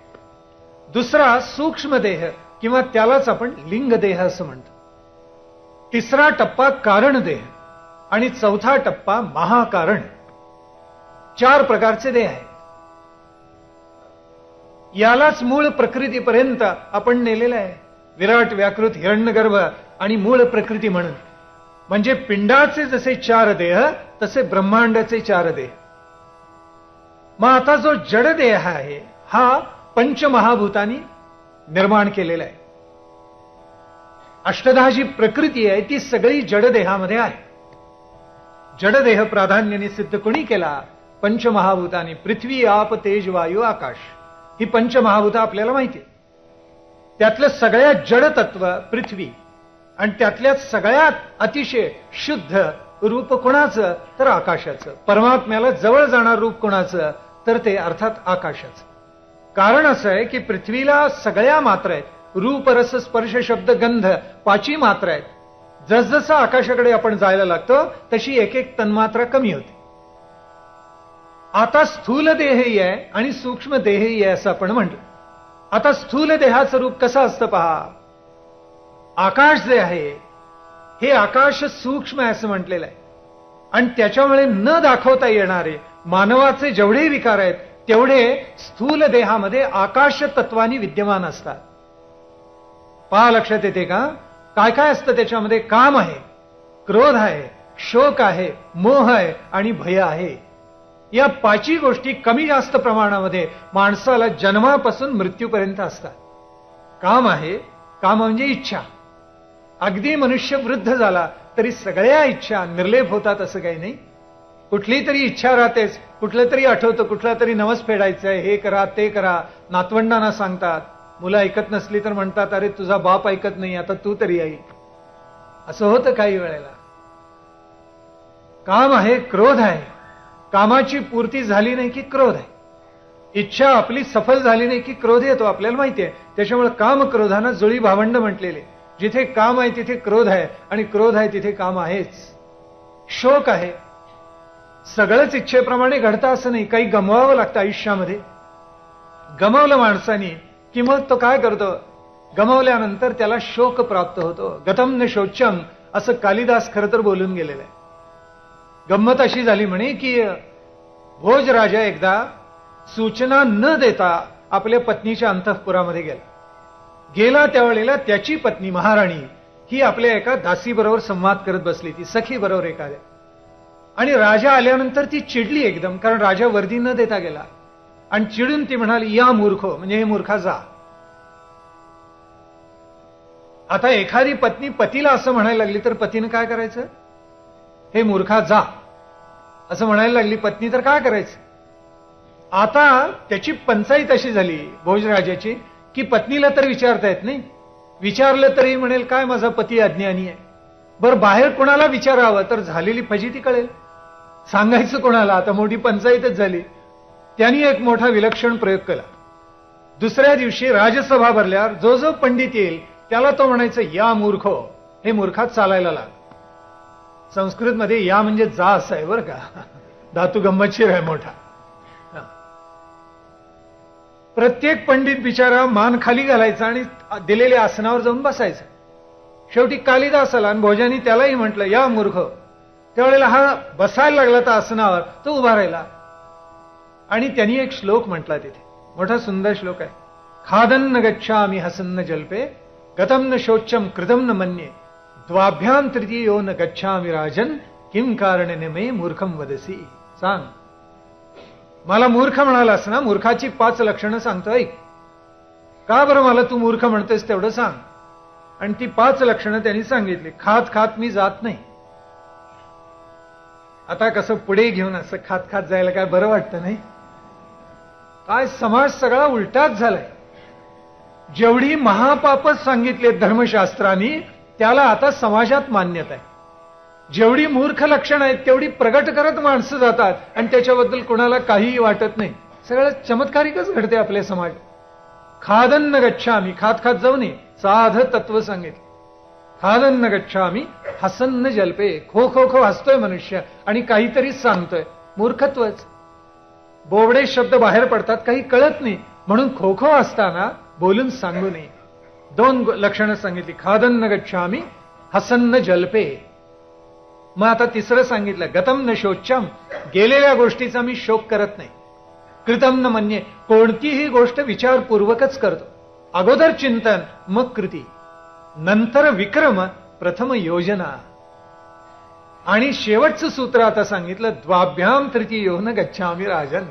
दुसरा सूक्ष्म देह किंवा त्यालाच आपण लिंग देह असं म्हणतो. तिसरा टप्पा कारण देह आणि चौथा टप्पा महाकारण. 4 प्रकारचे देह आहेत. यालाच मूळ प्रकृतीपर्यंत आपण नेलेलं आहे. विराट व्याकृत हिरण्यगर्भ आणि मूळ प्रकृती म्हणून. म्हणजे पिंडाचे जसे 4 देह तसे ब्रह्मांडाचे 4 देह. मग आता जो जड देह आहे हा पंचमहाभूतांनी निर्माण केलेला आहे. अष्टधा जी प्रकृती आहे ती सगळी जडदेहामध्ये आहे. जडदेह प्राधान्याने सिद्ध कोणी केला? पंचमहाभूतांनी. पृथ्वी, आप, तेज, वायू, आकाश ही पंचमहाभूत आपल्याला माहिती आहे. त्यातलं सगळ्यात जड तत्व पृथ्वी आणि त्यातल्यात सगळ्यात अतिशय शुद्ध रूप कोणाचं? तर आकाशाचं. परमात्म्याला जवळ जाणार रूप कोणाचं? तर ते अर्थात आकाशाचं. कारण असं आहे की पृथ्वीला सगळ्या मात्रा आहेत. रूप, रस, स्पर्श, शब्द, गंध 5 मात्रा आहेत. जसजसं आकाशाकडे आपण जायला लागतो तशी एक एक तन्मात्रा कमी होते. आता स्थूल देहही आहे आणि सूक्ष्म देहही आहे असं आपण म्हणतो. आता स्थूल देहाचं रूप कसं असतं पहा. आकाश जे आहे हे आकाश सूक्ष्म आहे असं म्हटलेलं आहे. आणि त्याच्यामुळे न दाखवता येणारे मानवाचे जेवढे विकार आहेत तेवढे स्थूल देहामध्ये आकाश तत्वानी विद्यमान असतात. पहा, लक्षात येते का? काय काय असतं त्याच्यामध्ये? काम आहे, क्रोध आहे, शोक आहे, मोह आहे आणि भय आहे. या 5 गोष्टी कमी जास्त प्रमाणामध्ये माणसाला जन्मापासून मृत्यूपर्यंत असतात. काम आहे, काम म्हणजे इच्छा. अगदी मनुष्य वृद्ध झाला तरी सगळ्या इच्छा निर्लेप होतात असं काही नाही. कुठली तरी इच्छा राहतेच. कुठलं तरी आठवतं, कुठला तरी नवस फेडायचंय, हे करा ते करा. नातवंडांना सांगतात, मुलं ऐकत नसली तर म्हणतात अरे तुझा बाप ऐकत नाही, आता तू तरी ऐक. असं होतं काही वेळेला. काम आहे, क्रोध आहे. कामाची पूर्ती झाली नाही की क्रोध आहे. इच्छा आपली सफल झाली नाही की क्रोध येतो, आपल्याला माहिती आहे. त्याच्यामुळे काम क्रोधानं जुळी भावंड म्हटलेले. जिथे काम आहे तिथे क्रोध आहे आणि क्रोध आहे तिथे काम आहेच. शोक आहे. सगळंच इच्छेप्रमाणे घडतं असं नाही, काही गमवावं लागतं आयुष्यामध्ये. गमवलं माणसाने की मग तो काय करतो? गमवल्यानंतर त्याला शोक प्राप्त होतो. गतम न शोचम असं कालिदास खरं तर बोलून गेलेलं आहे. गंमत अशी झाली म्हणे की भोजराजा एकदा सूचना न देता आपल्या पत्नीच्या अंतःपुरामध्ये गेला त्यावेळेला त्याची पत्नी महाराणी ही आपल्या एका दासीबरोबर संवाद करत बसली, ती सखी बरोबर एखाद्या. आणि राजा आल्यानंतर ती चिडली एकदम, कारण राजा वर्दी न देता गेला. आणि चिडून ती म्हणाली, या मूर्खो, म्हणजे हे मूर्खा जा. आता एखादी पत्नी पतीला असं म्हणायला लागली तर पतीनं काय करायचं? हे मूर्खा जा असं म्हणायला लागली पत्नी तर काय करायचं? आता त्याची पंचायत अशी झाली भोजराजाची की पत्नीला तर विचारता येत नाही. विचारलं तरी म्हणेल काय माझा पती अज्ञानी आहे. बरं बाहेर कोणाला विचारावं तर झालेली फजिती कळेल. सांगायचं कोणाला? आता मोठी पंचायतच झाली. त्यांनी एक मोठा विलक्षण प्रयोग केला. दुसऱ्या दिवशी राजसभा भरल्यावर जो जो पंडित येईल त्याला तो म्हणायचं, या मूर्खो, हे मूर्खात चालायला लाग. संस्कृतमध्ये या म्हणजे जा असं आहे बरं का. धातू गंमतशीर आहे मोठा. प्रत्येक पंडित बिचारा मान खाली घालायचा आणि दिलेल्या आसनावर जाऊन बसायचा. शेवटी कालिदास आला आणि भोजानी त्यालाही म्हटलं, या मूर्ख. त्यावेळेला हा बसायला लागला तर आसनावर, तो उभा राहिला. आणि त्यांनी एक श्लोक म्हटला तिथे, मोठा सुंदर श्लोक आहे. खादन्न गच्छामि हसन्न जल्पे गतम न शोचम कृतम न मन्ये द्वाभ्याम तृतीयो न गच्छामि राजन किम कारणेन मे मूर्खम वदसी. सांग, मला मूर्ख म्हणालास ना, मूर्खाची 5 लक्षणं सांगतो, ऐक. का बरं मला तू मूर्ख म्हणतोस तेवढं सांग. आणि ती 5 लक्षणं त्यांनी सांगितली. खात खात मी जात नाही. आता कसं पुढे घेऊन असं खात खात जायला काय बरं वाटतं नाही? काय समाज सगळा उलटाच झालाय. जेवढी महापापच सांगितले धर्मशास्त्रांनी त्याला आता समाजात मान्यता आहे. जेवढी मूर्ख लक्षणं आहेत तेवढी प्रगट करत माणसं जातात आणि त्याच्याबद्दल कोणाला काहीही वाटत नाही. सगळं चमत्कारिकच घडते आपले समाज. खादन्न गच्छामी, खात खात जाऊ नये, साध तत्व सांगितलं. खादन्न गच्छामी हसन्न जल्पे, खो खो खो हसतोय मनुष्य आणि काहीतरी सांगतोय, मूर्खत्वच. बोबडे शब्द बाहेर पडतात, काही कळत नाही, म्हणून खो खो असताना बोलून सांगू नये. 2 लक्षणं सांगितली, खादन्न गच्छामी हसन्न जल्पे. मग आता तिसरं सांगितलं, गतम न शोचम, गेलेल्या गोष्टीचा मी शोक करत नाही. कृतम न मन्ये, कोणतीही गोष्ट विचारपूर्वकच करतो. अगोदर चिंतन मग कृती, नंतर विक्रम, प्रथम योजना. आणि शेवटचं सूत्र आता सांगितलं, द्वाभ्याम तृतीयो न गच्छामि राजन.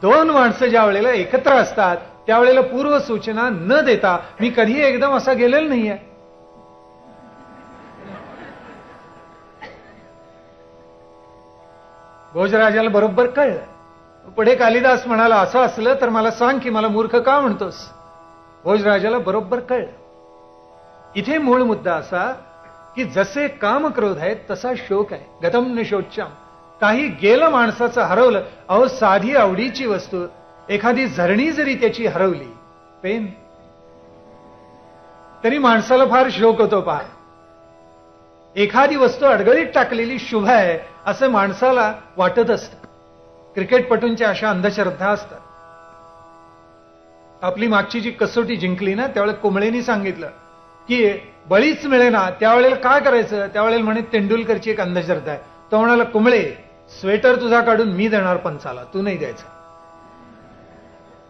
2 माणसं ज्या वेळेला एकत्र असतात त्यावेळेला पूर्व सूचना न देता मी कधी एकदम असा गेलेलो नाहीये. भोजराजाला बरोबर कळलं. पुढे कालिदास म्हणाला, असं असलं तर मला सांग की मला मूर्ख का म्हणतोस. भोजराजाला बरोबर कळलं. इथे मूळ मुद्दा असा की जसे काम क्रोध आहेत तसा शोक आहे. गतम न शोचम, काही गेलं माणसाचं, हरवलं. अहो साधी आवडीची वस्तू, एखादी झरणी जरी त्याची हरवली, पेन, तरी माणसाला फार शोक होतो. पहा, एखादी वस्तू अडगळीत टाकलेली शुभ आहे असं माणसाला वाटत असतं. क्रिकेटपटूंच्या अशा अंधश्रद्धा असतात. आपली मागची जी कसोटी जिंकली ना, त्यावेळेला कुंबळेंनी सांगितलं की बळीच मिळेना, त्यावेळेला काय करायचं? त्यावेळेला म्हणे तेंडुलकरची एक अंधश्रद्धा आहे. तो म्हणाला, कुंबळे स्वेटर तुझा काढून मी देणार पंचाला, तू नाही द्यायचं.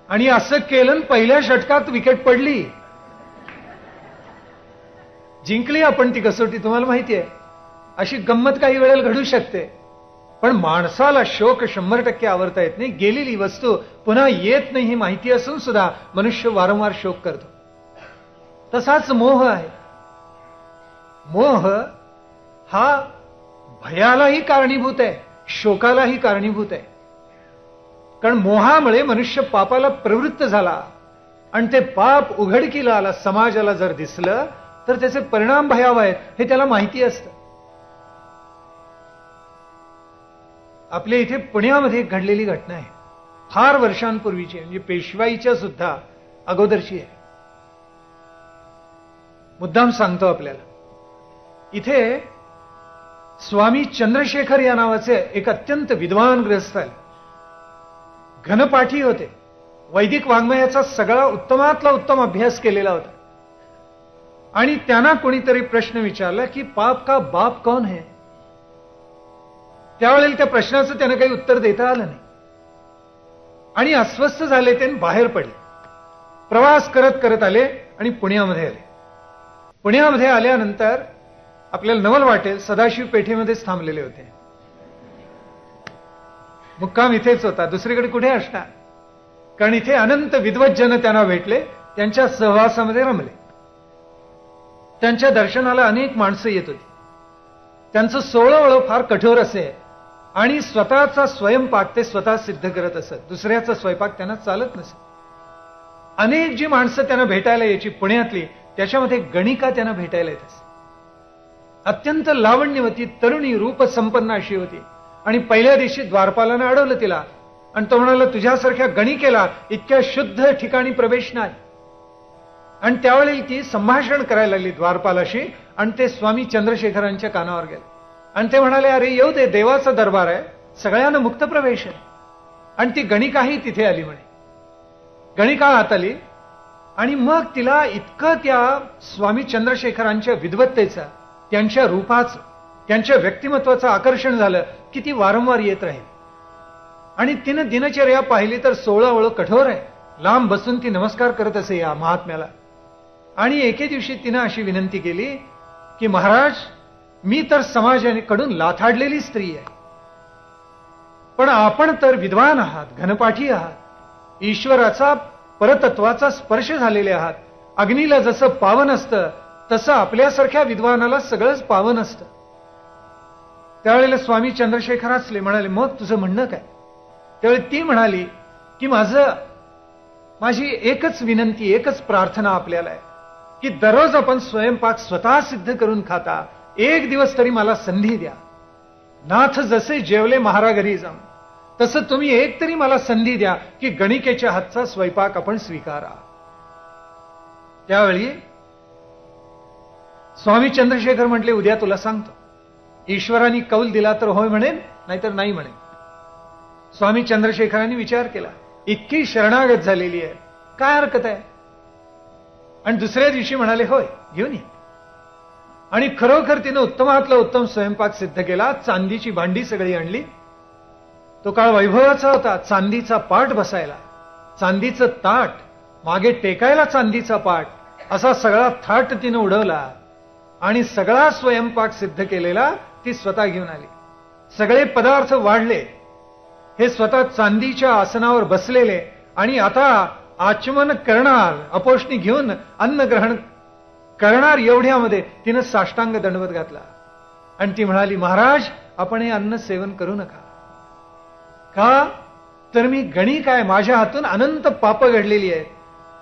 आणि असं केलं, पहिल्या षटकात विकेट पडली, जिंकली आपण ती कसोटी. तुम्हाला माहिती आहे अशी गंमत काही वेळेला घडू शकते. पण माणसाला शोक 100% आवरता येत नाही. गेलेली वस्तू पुन्हा येत नाही ही माहिती असून सुद्धा मनुष्य वारंवार शोक करतो. तसाच मोह आहे. मोह हा भयालाही कारणीभूत आहे, शोकालाही कारणीभूत आहे. कारण मोहामुळे मनुष्य पापाला प्रवृत्त झाला आणि ते पाप उघडकीला आला, समाजाला जर दिसलं तर त्याचे परिणाम भयावह आहेत हे त्याला माहिती असतं. आपल्या इथे पुण्यामध्ये घडलेली घटना आहे, फार वर्षांपूर्वीची, म्हणजे पेशवाईच्या सुद्धा अगोदरची आहे. मुद्दाम सांगतो आपल्याला. इथे स्वामी चंद्रशेखर या नावाचे एक अत्यंत विद्वान गृहस्थ आले. घनपाठी होते. वैदिक वाङ्मयाचा सगळा उत्तमातला उत्तम अभ्यास केलेला होता. आणि त्यांना कोणीतरी प्रश्न विचारला की पाप का बाप कौन है. त्यावेळेला त्या प्रश्नाचं त्यांना काही उत्तर देता आलं नाही आणि अस्वस्थ झाले. ते बाहेर पडले. प्रवास करत करत आले आणि पुण्यामध्ये आले. पुण्यामध्ये आल्यानंतर आपल्याला नवल वाटेल, सदाशिव पेठेमध्येच थांबलेले होते. मुक्काम इथेच होता, दुसरीकडे कुठे असणार? कारण इथे अनंत विद्वत जन त्यांना भेटले, त्यांच्या सहवासामध्ये रमले. त्यांच्या दर्शनाला अनेक माणसं येत होती. त्यांचं सोळं फार कठोर असे आणि स्वतःचा स्वयंपाक ते स्वतः सिद्ध करत असत. दुसऱ्याचा स्वयंपाक त्यांना चालत नसे. अनेक जी माणसं त्यांना भेटायला यायची पुण्यातली, त्याच्यामध्ये गणिका त्यांना भेटायला येत असे. अत्यंत लावण्यवती तरुणी रूप संपन्न अशी होती. आणि पहिल्या दिवशी द्वारपालानं अडवलं तिला आणि तो म्हणाला, तुझ्यासारख्या गणिकेला इतक्या शुद्ध ठिकाणी प्रवेश नाही. आणि त्यावेळी ती संभाषण करायला लागली द्वारपालाशी आणि ते स्वामी चंद्रशेखरांच्या कानावर गेले आणि ते म्हणाले, अरे येऊ दे, देवाचा दरबार आहे, सगळ्यांना मुक्त प्रवेश आहे. आणि ती गणिकाही तिथे आली म्हणे. गणिका आत आली आणि मग तिला इतकं त्या स्वामी चंद्रशेखरांच्या विद्वत्तेचं, त्यांच्या रूपाचं, त्यांच्या व्यक्तिमत्वाचं आकर्षण झालं की ती वारंवार येत राहील. आणि तिनं दिनचर्या पाहिली तर 16 वळ कठोर आहे. लांब बसून ती नमस्कार करत असे या महात्म्याला. आणि एके दिवशी तिनं अशी विनंती केली की महाराज, मी तर समाजाकडून लाथाडलेली स्त्री आहे, पण आपण तर विद्वान आहात, घनपाठी आहात, ईश्वराचा परतत्वाचा स्पर्श झालेले आहात. अग्नीला जसं पावन असतं तसं आपल्यासारख्या विद्वानाला सगळंच पावन असतं. त्यावेळेला स्वामी चंद्रशेखर हसले, म्हणाले, मग तुझं म्हणणं काय? त्यावेळी ती म्हणाली की माझी एकच विनंती, एकच प्रार्थना आपल्याला आहे की दररोज आपण स्वयंपाक स्वतः सिद्ध करून खाता. एक दिवस तरी मला संधी द्या. नाथ जसे जेवले महारा घरी जाऊन, तसं तुम्ही एक तरी मला संधी द्या की गणिकेच्या हातचा स्वयंपाक आपण स्वीकारा. त्यावेळी स्वामी चंद्रशेखर म्हटले, उद्या तुला सांगतो. ईश्वराने कौल दिला तर होय म्हणेन, नाहीतर नाही म्हणेन. स्वामी चंद्रशेखरांनी विचार केला, इतकी शरणागत झालेली आहे, काय हरकत आहे? आणि दुसऱ्या दिवशी म्हणाले, होय घेऊन ये. आणि खरोखर तिनं उत्तमातला उत्तम स्वयंपाक सिद्ध केला. चांदीची भांडी सगळी आणली. तो काळ वैभवाचा होता. चांदीचा पाट बसायला, चांदीचं ताट, मागे टेकायला चांदीचा पाट, असा सगळा थाट तिनं उडवला आणि सगळा स्वयंपाक सिद्ध केलेला ती स्वतः घेऊन आली. सगळे पदार्थ वाढले. हे स्वतः चांदीच्या आसनावर बसलेले आणि आता आचमन करणार, अपोषणी घेऊन अन्न ग्रहण करणार एवढ्यामध्ये तिनं साष्टांग दंडवत घातला. आणि ती म्हणाली, महाराज आपण हे अन्न सेवन करू नका. का तर मी गणिक आहे, माझ्या हातून अनंत पाप घडलेली आहेत.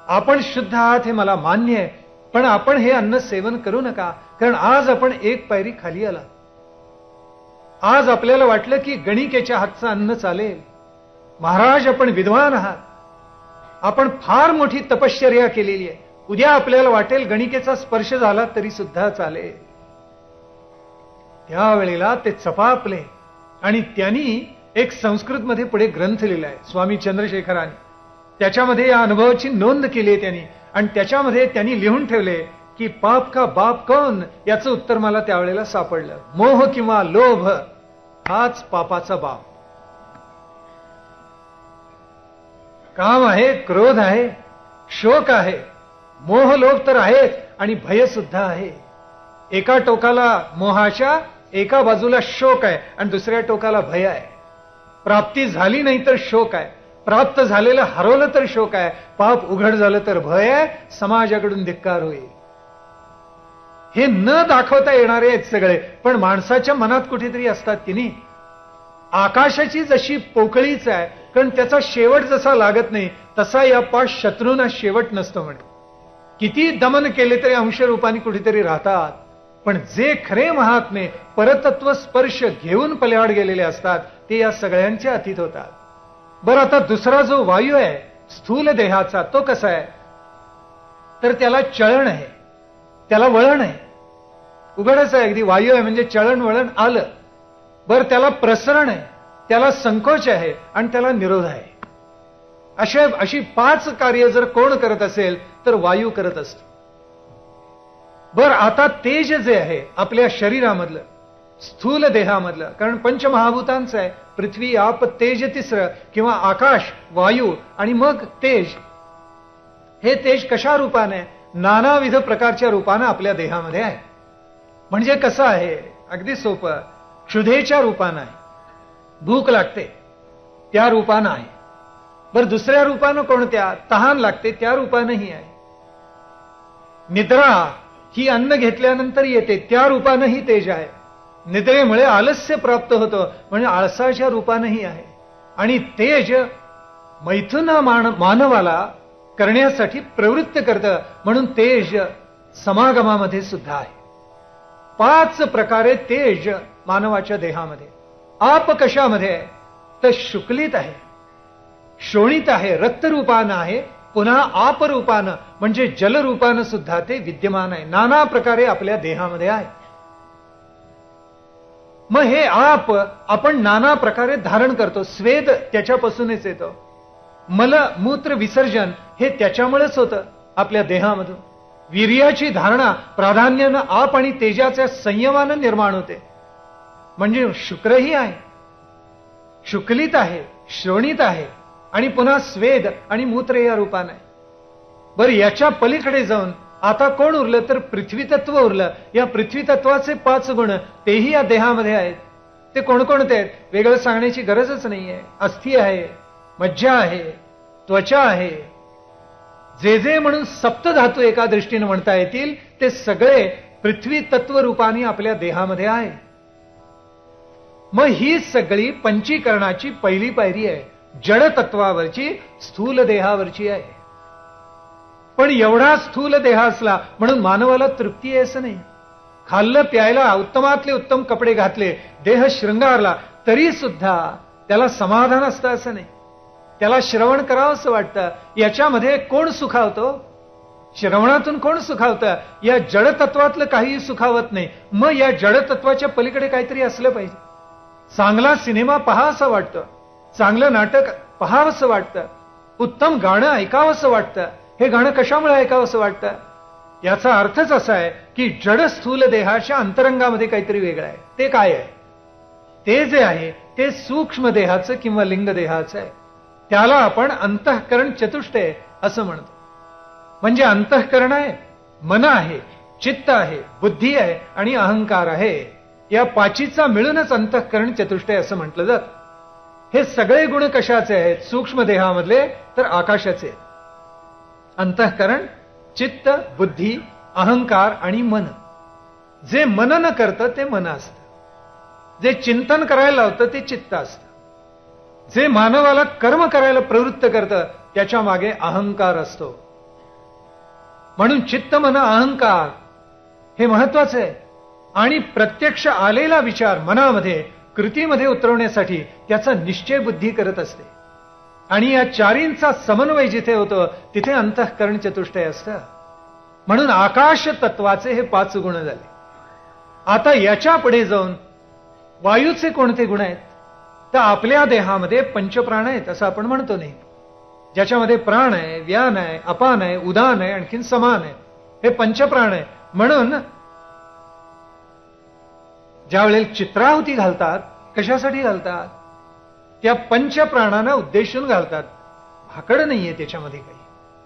आपण शुद्ध आहात हे मला मान्य आहे, पण आपण हे अन्न सेवन करू नका. कारण आज आपण एक पायरी खाली आला. आज आपल्याला वाटलं की गणिकेच्या हातचं अन्न चालेल. महाराज आपण विद्वान आहात, आपण फार मोठी तपश्चर्या केलेली आहे. उद्या आपल्याला वाटेल गणिकेचा स्पर्श झाला तरी सुद्धा चालेल. त्यावेळेला ते चपापले आणि त्यांनी एक संस्कृत मध्ये पुढे ग्रंथ लिहिलाय स्वामी चंद्रशेखरांनी. त्याच्यामध्ये या अनुभवाची नोंद केली आहे त्यांनी. आणि त्याच्यामध्ये त्यांनी लिहून ठेवले की पाप का बाप कौन, याचं उत्तर मला त्यावेळेला सापडलं. मोह किंवा लोभ हाच पापाचा बाप. काम आहे, क्रोध आहे, शोक आहे, मोह लोभ तर आहेच आणि भय सुद्धा आहे. एका टोकाला मोहाच्या, एका बाजूला शोक आहे आणि दुसऱ्या टोकाला भय आहे. प्राप्ती झाली नाही तर शोक आहे, प्राप्त झालेलं हरवलं तर शोक आहे, पाप उघड झालं तर भय आहे, समाजाकडून धिक्कार होईल. हे न दाखवता येणारे आहेत सगळे, पण माणसाच्या मनात कुठेतरी असतात की नाही. आकाशाची जशी पोकळीच आहे, कारण त्याचा शेवट जसा लागत नाही तसा या 5 शत्रूंना शेवट नसतो म्हणे. किती दमन केले तरी अंशरूपाने कुठेतरी राहतात. पण जे खरे महात्मे परतत्व स्पर्श घेऊन पल्याड गेलेले असतात ते या सगळ्यांच्या अतीत होतात. बरं, आता दुसरा जो वायू आहे स्थूल देहाचा, तो कसा आहे? तर त्याला चळण आहे, त्याला वळण आहे. उघडच आहे अगदी. वायू आहे म्हणजे चळण वळण आलं. बरं, त्याला प्रसरण आहे, त्याला संकोच आहे आणि त्याला निरोध आहे. अशी 5 कार्य जर कोण करत असेल तर वायू करत असतो. बरं, आता तेज जे आहे आपल्या शरीरामधलं, स्थूल देहामधलं, कारण पंचमहाभूतांचं आहे, पृथ्वी आप तेज तिसरं किंवा आकाश वायू आणि मग तेज. हे तेज कशा रूपाने? नानाविध प्रकारच्या रूपानं आपल्या देहामध्ये आहे. म्हणजे कसं आहे? अगदी सोपं, क्षुधेच्या रूपानं आहे. भूक लागते, त्या रूपानं आहे. बरं, दुसऱ्या रूपानं कोणत्या? तहान लागते त्या रूपानंही आहे. निद्रा ही अन्न घेतल्यानंतर येते त्या रूपानंही तेज आहे. निद्रेमुळे आलस्य प्राप्त होतं म्हणजे आळसाच्या रूपानंही आहे. आणि तेज मैथुन मानवाला करण्यासाठी प्रवृत्त करतं म्हणून तेज समागमामध्ये सुद्धा आहे. 5 प्रकारे तेज मानवाच्या देहामध्ये. आप कशामध्ये आहे? तर शुक्लित आहे, शोणित आहे, रक्तरूपानं आहे, पुन्हा आपरूपानं म्हणजे जलरूपानं सुद्धा ते विद्यमान आहे. नाना प्रकारे आपल्या देहामध्ये आहे. मग हे आप आपण नाना प्रकारे धारण करतो. स्वेद त्याच्यापासूनच येतो. मल मूत्र विसर्जन हे त्याच्यामुळेच होतं आपल्या देहामधून. वीर्याची धारणा प्राधान्यानं आप आणि तेजाच्या संयमानं निर्माण होते. म्हणजे शुक्रही आहे, शुक्लित आहे, श्रोणित आहे आणि पुन्हा स्वेद आणि मूत्र या रूपाने. बरं, याच्या पलीकडे जाऊन आता कोण उरलं तर पृथ्वी तत्व उरलं. या पृथ्वी तत्वाचे 5 गुण तेही या देहामध्ये आहेत. ते कोणकोणते आहेत वेगळं सांगण्याची गरजच नाहीये. अस्थि आहे, मज्जा आहे, त्वचा आहे, जे म्हणून सप्तधातू एका दृष्टीने म्हणता येतील ते सगळे पृथ्वी तत्व रूपाने आपल्या देहामध्ये आहे. मग ही सगळी पंचीकरणाची पहिली पायरी आहे. जड तत्वावरची, स्थूल देहावरची आहे. पण एवढा स्थूल देह असला म्हणून मानवाला तृप्ती आहे असं नाही. खाल्लं प्यायला उत्तमातले उत्तम कपडे घातले, देह शृंगारला, तरी सुद्धा त्याला समाधान असतं असं नाही. त्याला श्रवण करावं असं वाटतं. याच्यामध्ये कोण सुखावतो? श्रवणातून कोण सुखावतं? या जडतत्वातलं काहीही सुखावत नाही. मग या जडतत्वाच्या पलीकडे काहीतरी असलं पाहिजे. चांगला सिनेमा पहावंसं वाटतं, चांगलं नाटक पहावंसं वाटतं, उत्तम गाणं ऐकावंसं वाटतं. हे गाणं कशामुळे ऐकावंसं वाटतं? याचा अर्थच असा आहे की जड स्थूल देहाच्या अंतरंगामध्ये काहीतरी वेगळं आहे. ते काय आहे? ते जे आहे ते सूक्ष्म देहाचं किंवा लिंग देहाचं आहे. त्याला आपण अंतःकरण चतुष्टय असं म्हणतो. म्हणजे अंतःकरण आहे, मन आहे, चित्त आहे, बुद्धी आहे आणि अहंकार आहे. या 5चा मिळूनच अंतःकरण चतुष्टय असं म्हटलं जात. हे सगळे गुण कशाचे आहेत? सूक्ष्म देहामधले तर आकाशाचे. अंतःकरण, चित्त, बुद्धी, अहंकार आणि मन. जे मनन करतं ते मन असतं. जे चिंतन करायला लावतं ते चित्त असतं. जे मानवाला कर्म करायला प्रवृत्त करतं त्याच्या मागे अहंकार असतो. म्हणून चित्त, मन, अहंकार हे महत्वाचं आहे. आणि प्रत्यक्ष आलेला विचार मनामध्ये कृतीमध्ये उतरवण्यासाठी त्याचा निश्चय बुद्धी करत असते. आणि या 4चा समन्वय जिथे होतो तिथे अंतःकरण चतुष्टय असतं. म्हणून आकाश तत्वाचे हे 5 गुण झाले. आता याच्या पुढे जाऊन वायूचे कोणते गुण आहेत? तर आपल्या देहामध्ये पंचप्राण आहेत असं आपण म्हणतो नाही. ज्याच्यामध्ये प्राण आहे, व्यान आहे, अपान आहे, उदान आहे, आणखीन समान आहे. हे पंचप्राण आहे. म्हणून ज्या वेळेला चित्राहुती घालतात, कशासाठी घालतात? त्या पंचप्राणांना उद्देशून घालतात. भाकड नाहीये त्याच्यामध्ये काही.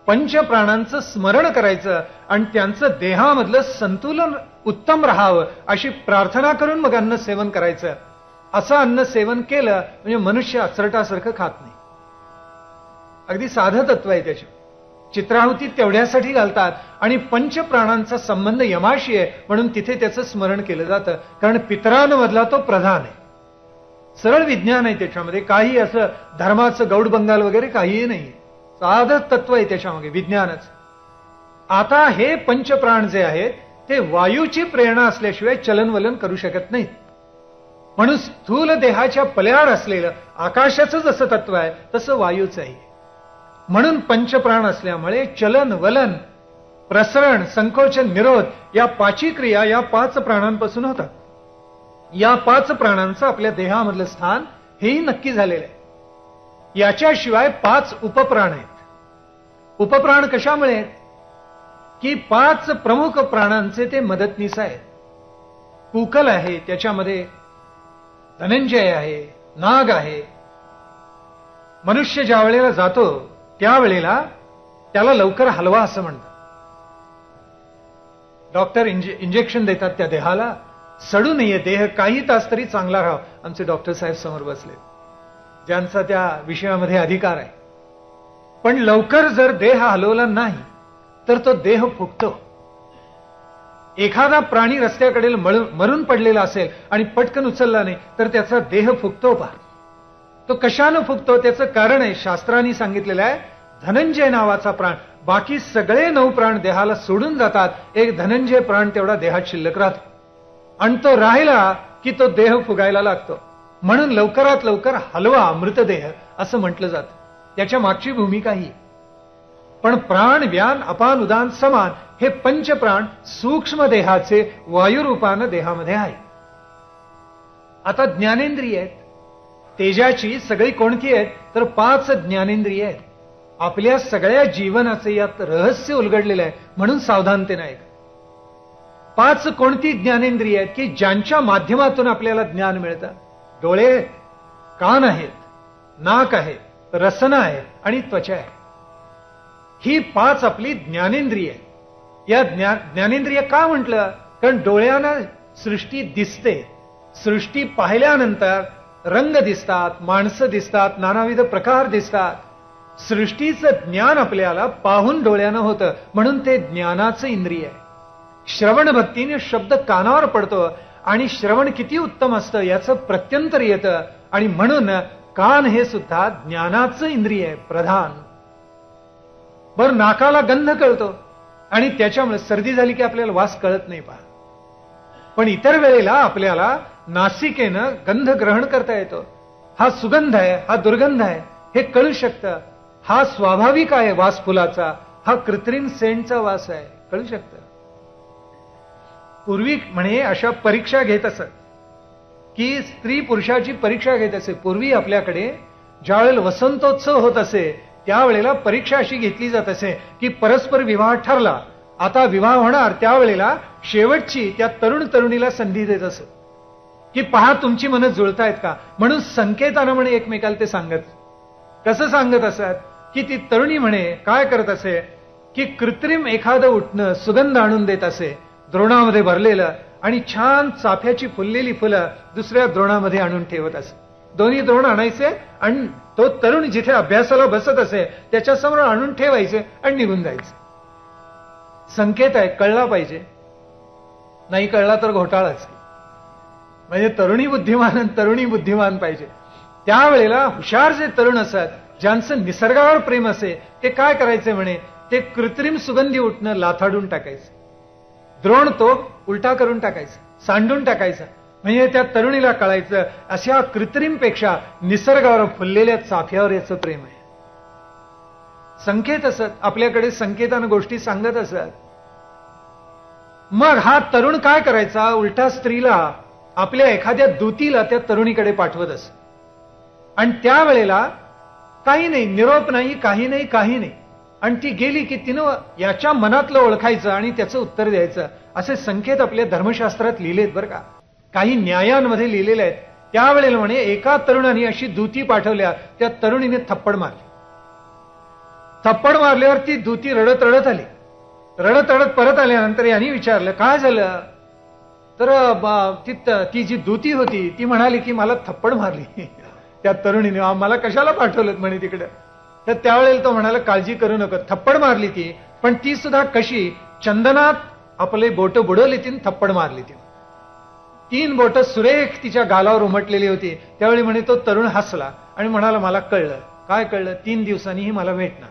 पंचप्राणांचं स्मरण करायचं आणि त्यांचं देहामधलं संतुलन उत्तम राहावं अशी प्रार्थना करून मग अन्न सेवन करायचं. असं अन्न सेवन केलं म्हणजे मनुष्य आचरटासारखं खात नाही. अगदी साधं तत्व आहे त्याचे. चित्राहुती तेवढ्यासाठी घालतात आणि पंचप्राणांचा संबंध यमाशी आहे म्हणून तिथे त्याचं स्मरण केलं जातं. कारण पितरांमधला तो प्रधान आहे. सरळ विज्ञान आहे त्याच्यामध्ये. काही असं धर्माचं गौड बंगाल वगैरे काहीही नाही. साधं तत्व आहे त्याच्यामध्ये, विज्ञानच. आता हे पंचप्राण जे आहेत ते वायूची प्रेरणा असल्याशिवाय चलनवलन करू शकत नाहीत. म्हणून स्थूल देहाच्या पल्याड असलेलं आकाशाचं जसं तत्व आहे तसं वायूचं आहे. म्हणून पंचप्राण असल्यामुळे चलन, वलन, प्रसरण, संकोचन, निरोध या 5 क्रिया या 5 प्राणांपासून होतात. या 5 प्राणांचं आपल्या देहामधलं स्थान हेही नक्की झालेलं आहे. याच्याशिवाय 5 उपप्राण आहेत. उपप्राण कशामुळे आहेत? की 5 प्रमुख प्राणांचे ते मदतनीस आहेत. पूकल आहे, त्याच्यामध्ये धनंजय आहे, नाग आहे. मनुष्य ज्या वेळेला जातो त्यावेळेला त्याला लवकर हलवा असं म्हणतात. डॉक्टर इंजेक्शन देतात त्या देहाला. सडू नये देह, काही तास तरी चांगला राहावा. आमचे डॉक्टर साहेब समोर बसले. ज्यांचा त्या विषयामध्ये अधिकार आहे. पण लवकर जर देह हलवला नाही तर तो देह फुगतो. एखादा प्राणी रस्त्याकडे मरून पडलेला असेल आणि पटकन उचलला नाही तर त्याचा देह फुगतो पहा. तो कशानं फुगतो त्याचं कारण आहे, शास्त्रांनी सांगितलेलं आहे. धनंजय नावाचा प्राण, बाकी सगळे 9 प्राण देहाला सोडून जातात, एक धनंजय प्राण तेवढा देहात शिल्लक राहतो आणि तो राहिला की तो देह फुगायला लागतो. म्हणून लवकरात लवकर हलवा मृतदेह असं म्हटलं जातं. त्याच्या मागची भूमिका ही. पण प्राण, व्यान, अपान, उदान, समान हे पंचप्राण सूक्ष्म देहाचे वायुरूपानं देहामध्ये आहे. आता ज्ञानेंद्रिय आहेत. तेजाची सगळी कोणती आहेत तर 5 ज्ञानेंद्रिय आहेत. आपल्या सगळ्या जीवनाचे यात रहस्य उलगडलेलं आहे, म्हणून सावधानतेने ऐका. 5 कोणती ज्ञानेंद्रिय आहेत की ज्यांच्या माध्यमातून आपल्याला ज्ञान मिळतं. डोळे आहेत, कान आहेत, नाक आहे, रसना आहे आणि त्वचा आहे. ही 5 आपली ज्ञानेंद्रिय आहे. या ज्ञानेंद्रिय का म्हटलं, कारण डोळ्यानं सृष्टी दिसते. सृष्टी पाहिल्यानंतर रंग दिसतात, माणसं दिसतात, नानाविध प्रकार दिसतात. सृष्टीचं ज्ञान आपल्याला पाहून डोळ्यानं होतं, म्हणून ते ज्ञानाचं इंद्रिय आहे. श्रवण भक्तीने शब्द कानावर पडतो आणि श्रवण किती उत्तम असतं याचं प्रत्यंतर येतं आणि म्हणून कान हे सुद्धा ज्ञानाचं इंद्रिय आहे प्रधान. बरं, नाकाला गंध कळतो आणि त्याच्यामुळे सर्दी झाली की आपल्याला वास कळत नाही पहा. पण इतर वेळेला आपल्याला नासिकेनं गंध ग्रहण करता येतो. हा सुगंध आहे, हा दुर्गंध आहे हे कळू शकतं. हा स्वाभाविक आहे वास फुलाचा, हा कृत्रिम सेंटचा वास आहे, कळू शकतं. पूर्वी म्हणे अशा परीक्षा घेत असत की स्त्री पुरुषाची परीक्षा घेत असे. पूर्वी आपल्याकडे ज्यावेळेला वसंतोत्सव होत असे त्यावेळेला परीक्षा अशी घेतली जात असे की परस्पर विवाह ठरला, आता विवाह होणार, त्यावेळेला शेवटची त्या तरुण तरुणीला संधी देत असत की पहा तुमची मनं जुळतायत का. म्हणून संकेतानं म्हणे एकमेकाला ते सांगत. कसं सांगत असत की ती तरुणी म्हणे काय करत असे की कृत्रिम एखादं उठणं सुगंध आणून देत असे द्रोणामध्ये भरलेलं आणि छान चाफ्याची फुललेली फुलं दुसऱ्या द्रोणामध्ये आणून ठेवत असे. दोन्ही द्रोण आणायचे आणि तो तरुण जिथे अभ्यासाला बसत असे त्याच्यासमोर आणून ठेवायचे आणि निघून जायचे. संकेत आहे, कळला पाहिजे, नाही कळला तर घोटाळाच. म्हणजे तरुणी बुद्धिमान आणि तरुणी बुद्धिमान पाहिजे. त्यावेळेला हुशार जे तरुण असतात ज्यांचं निसर्गावर प्रेम असे ते काय करायचे म्हणे, ते कृत्रिम सुगंधी उठणं लाथाडून टाकायचं, द्रोण तो उलटा करून टाकायचा, सांडून टाकायचा. म्हणजे त्या तरुणीला कळायचं अशा कृत्रिमपेक्षा निसर्गावर फुललेल्या चाफ्यावर याचं प्रेम आहे. संकेत असत, आपल्याकडे संकेतानं गोष्टी सांगत असत. मग हा तरुण काय करायचा, उलटा स्त्रीला आपल्या एखाद्या दूतीला त्या तरुणीकडे पाठवत असत आणि त्यावेळेला काही नाही, निरोप नाही, काही नाही, काही नाही, आणि ती गेली की तिनं याच्या मनातलं ओळखायचं आणि त्याचं उत्तर द्यायचं. असे संकेत आपल्या धर्मशास्त्रात लिहिलेत बरं का, काही न्यायांमध्ये लिहिलेले आहेत. त्यावेळेला म्हणे एका तरुणाने अशी दूती पाठवल्या, त्या तरुणीने थप्पड मारली. थप्पड मारल्यावर ती दूती रडत रडत आली. रडत रडत परत आल्यानंतर यांनी विचारलं काय झालं, तर ती जी दूती होती ती म्हणाली की मला थप्पड मारली त्या तरुणीने, मला कशाला पाठवलं म्हणे तिकडे. तर त्यावेळेला तो म्हणाला काळजी करू नको, थप्पड मारली ती, पण ती सुद्धा कशी, चंदनात आपले बोट बुडवली ती थप्पड मारली ती. 3 बोट सुरेख तिच्या गालावर उमटलेली होती. त्यावेळी म्हणे तो तरुण हसला आणि म्हणाला मला कळलं. काय कळलं, 3 दिवसांनीही मला भेटणार.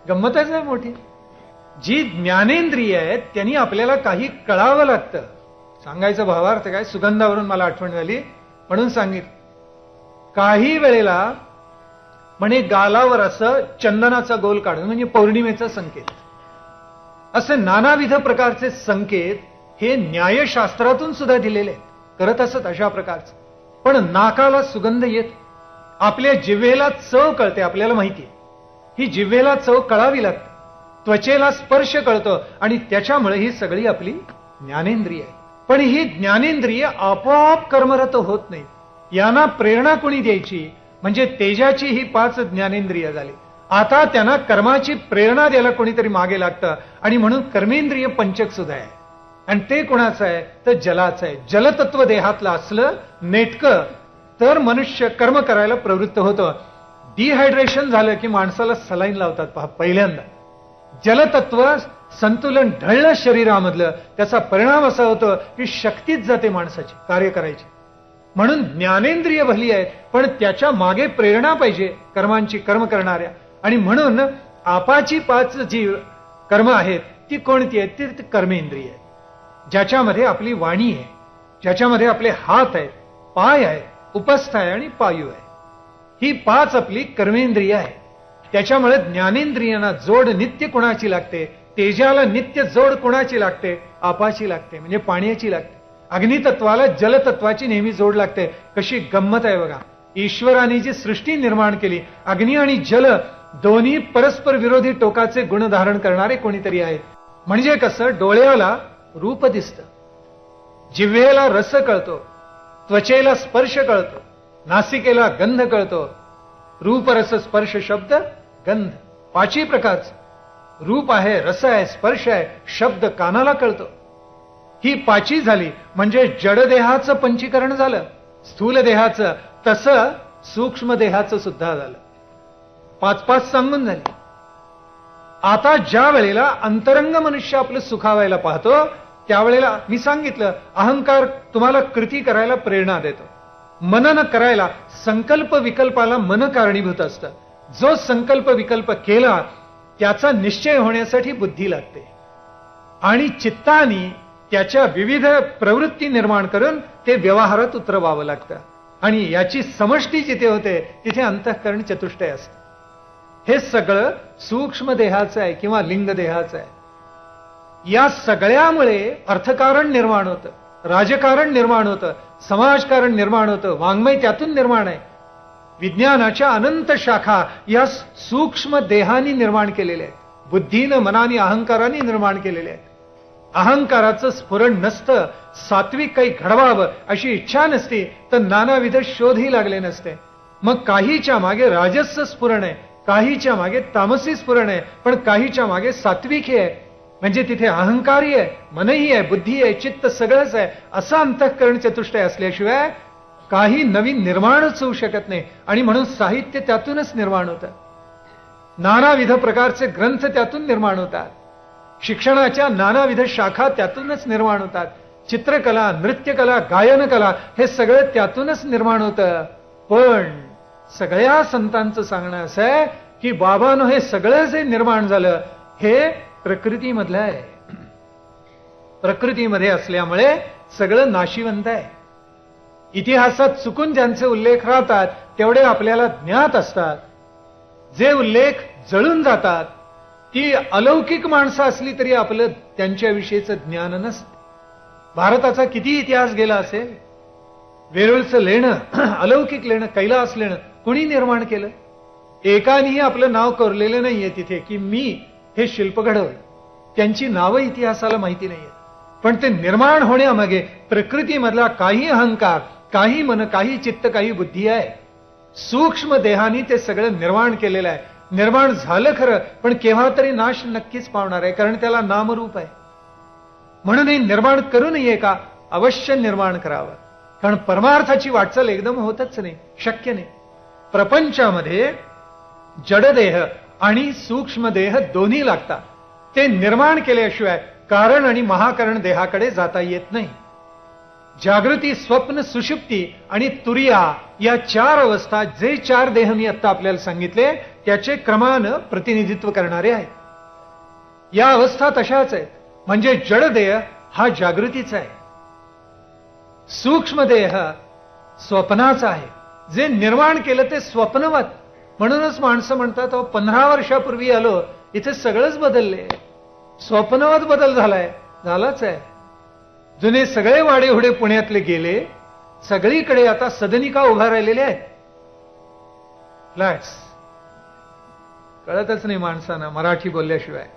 गंमतच आहे मोठी. जी ज्ञानेंद्रिय आहेत त्यांनी आपल्याला काही कळावं लागतं. सांगायचं भावार्थ काय, सुगंधावरून मला आठवण झाली म्हणून सांगितलं. काही वेळेला म्हणे गालावर असं चंदनाचा गोल काढून म्हणजे पौर्णिमेचा संकेत, असे नानाविध प्रकारचे संकेत हे न्यायशास्त्रातून सुद्धा दिलेले आहेत, करत असत अशा प्रकारचे. पण नाकाला सुगंध येत, आपल्या जिव्हेला चव कळते, आपल्याला माहिती आहे ही जिव्हेला चव कळावी लागते, त्वचेला स्पर्श कळतो आणि त्याच्यामुळे ही सगळी आपली ज्ञानेंद्रिय आहे. पण ही ज्ञानेंद्रिय आपोआप कर्मरत होत नाही, यांना प्रेरणा कोणी द्यायची, म्हणजे तेजाची ही 5 ज्ञानेंद्रिय झाली. आता त्यांना कर्माची प्रेरणा द्यायला कोणीतरी मागे लागतं आणि म्हणून कर्मेंद्रिय पंचक सुद्धा आहे. आणि ते कोणाचं आहे तर जलाचं आहे. जलतत्व देहातलं असलं नेटकं तर मनुष्य कर्म करायला प्रवृत्त होतं. डिहायड्रेशन झालं की माणसाला सलाईन लावतात पहा पहिल्यांदा. जलतत्व संतुलन ढळलं शरीरामधलं, त्याचा परिणाम असा होतो की शक्तीच जाते माणसाची कार्य करायची. म्हणून ज्ञानेंद्रिय भली आहेत, पण त्याच्या मागे प्रेरणा पाहिजे कर्मांची, कर्म करणाऱ्या. आणि म्हणून आपाची 5 जी कर्म आहेत ती कोणती आहेत? ती कर्मेंद्रिय आहेत, ज्याच्यामध्ये आपली वाणी आहे, ज्याच्यामध्ये आपले हात आहेत, पाय आहेत, उपस्थ आहे आणि पायू आहे. ही 5 आपली कर्मेंद्रिय आहे. त्याच्यामुळे ज्ञानेंद्रियांना जोड नित्य कोणाची लागते? तेजाला नित्य जोड कोणाची लागते? आपाची लागते, म्हणजे पाण्याची लागते. अग्नितत्वाला जलतत्वाची नेहमी जोड लागते. कशी गंमत आहे बघा. ईश्वराने जी सृष्टी निर्माण केली, अग्नी आणि जल दोन्ही परस्पर विरोधी टोकाचे गुण धारण करणारे कोणीतरी आहेत. म्हणजे कसं, डोळ्याला रूप दिसतं, जिव्हेला रस कळतो, त्वचेला स्पर्श कळतो, नासिकेला गंध कळतो. रूप रस स्पर्श शब्द गंध 5 प्रकारचं रूप आहे, रस आहे, स्पर्श आहे, शब्द कानाला कळतो. ही 5 झाली म्हणजे जडदेहाचं पंचीकरण झालं, स्थूल देहाचं. तसं सूक्ष्म देहाचं सुद्धा झालं. 5 सांगून झाली. आता ज्या वेळेला अंतरंग मनुष्य आपलं सुखावायला पाहतो त्यावेळेला मी सांगितलं, अहंकार तुम्हाला कृती करायला प्रेरणा देतो, मनन करायला, संकल्प विकल्पाला मन कारणीभूत असतं. जो संकल्प विकल्प केला त्याचा निश्चय होण्यासाठी बुद्धी लागते आणि चित्तानी त्याच्या विविध प्रवृत्ती निर्माण करून ते व्यवहारात उतरवावं लागतं. आणि याची समष्टी जिथे होते तिथे अंतःकरण चतुष्टय असतं. हे सगळं सूक्ष्म देहाचं आहे किंवा लिंग देहाचं आहे. या सगळ्यामुळे अर्थकारण निर्माण होतं, राजकारण निर्माण होतं, समाजकारण निर्माण होतं, वाङ्मय त्यातून निर्माण आहे. विज्ञानाच्या अनंत शाखा या सूक्ष्म देहानी निर्माण केलेल्या आहेत, बुद्धीनं, मनाने, अहंकाराने निर्माण केलेल्या आहेत. अहंकाराचं स्फुरण नसतं, सात्विक काही घडवावं अशी इच्छा नसती तर नानाविध शोधही लागले नसते. मग काहीच्या मागे राजस्य स्फुरण आहे, काहीच्या मागे तामसी स्फुरण आहे, पण काहीच्या मागे सात्विकी आहे. म्हणजे तिथे अहंकारी आहे, मनही आहे, बुद्धी आहे, चित्त सगळंच आहे. असं अंतःकरण चतुष्टय असल्याशिवाय काही नवीन निर्माणच होऊ शकत नाही. आणि म्हणून साहित्य त्यातूनच निर्माण होतं, नानाविध प्रकारचे ग्रंथ त्यातून निर्माण होतात, शिक्षणाच्या नानाविध शाखा त्यातूनच निर्माण होतात, चित्रकला, नृत्यकला, गायनकला हे सगळं त्यातूनच निर्माण होतं. पण सगळ्या संतांचं सांगणं असं आहे की बाबांनो, हे सगळं जे निर्माण झालं हे प्रकृतीमधलं आहे. प्रकृतीमध्ये असल्यामुळे सगळं नाशिवंत आहे. इतिहासात चुकून ज्यांचे उल्लेख राहतात तेवढे आपल्याला ज्ञात असतात. जे उल्लेख जळून जातात ती अलौकिक माणसं असली तरी आपलं त्यांच्याविषयीचं ज्ञान नसतं. भारताचा किती इतिहास गेला असेल, वेरूळचं लेणं, अलौकिक लेणं, कैलास लेणं कुणी निर्माण केलं? एकानेही आपलं नाव कोरलेलं नाहीये तिथे की मी हे शिल्प घडवलं. त्यांची नावं इतिहासाला माहिती नाहीये. पण ते निर्माण होण्यामागे प्रकृतीमधला काही अहंकार, काही मन, काही चित्त, काही बुद्धी आहे. सूक्ष्म देहानी ते सगळं निर्माण केलेलं आहे. निर्माण झालं खरं, पण केव्हा तरी नाश नक्कीच पावणार आहे, कारण त्याला नामरूप आहे. म्हणून हे निर्माण करू नये का? अवश्य निर्माण करावं, कारण परमार्थाची वाटचाल एकदम होतच नाही, शक्य नाही. प्रपंचामध्ये जडदेह आणि सूक्ष्मदेह दोन्ही लागतात. ते निर्माण केल्याशिवाय कारण आणि महाकरण देहाकडे जाता येत नाही. जागृती, स्वप्न, सुषुप्ती आणि तुरिया या 4 अवस्था, जे 4 देह मी आता आपल्याला सांगितले त्याचे क्रमानं प्रतिनिधित्व करणारे आहेत. या अवस्था तशाच आहेत. म्हणजे जडदेह हा जागृतीचा आहे, सूक्ष्मदेह स्वप्नाचा आहे. जे निर्माण केलं ते स्वप्नवत. म्हणूनच माणसं म्हणतात 15 वर्षापूर्वी आलो इथे सगळंच बदलले, स्वप्नवत बदल झालाय. झालाच आहे. जुने सगळे वाडे होडे पुण्यातले गेले, सगळीकडे आता सदनिका उभा राहिलेल्या आहेत, फ्लॅट्स. कळतच नाही माणसांना मराठी बोलल्याशिवाय.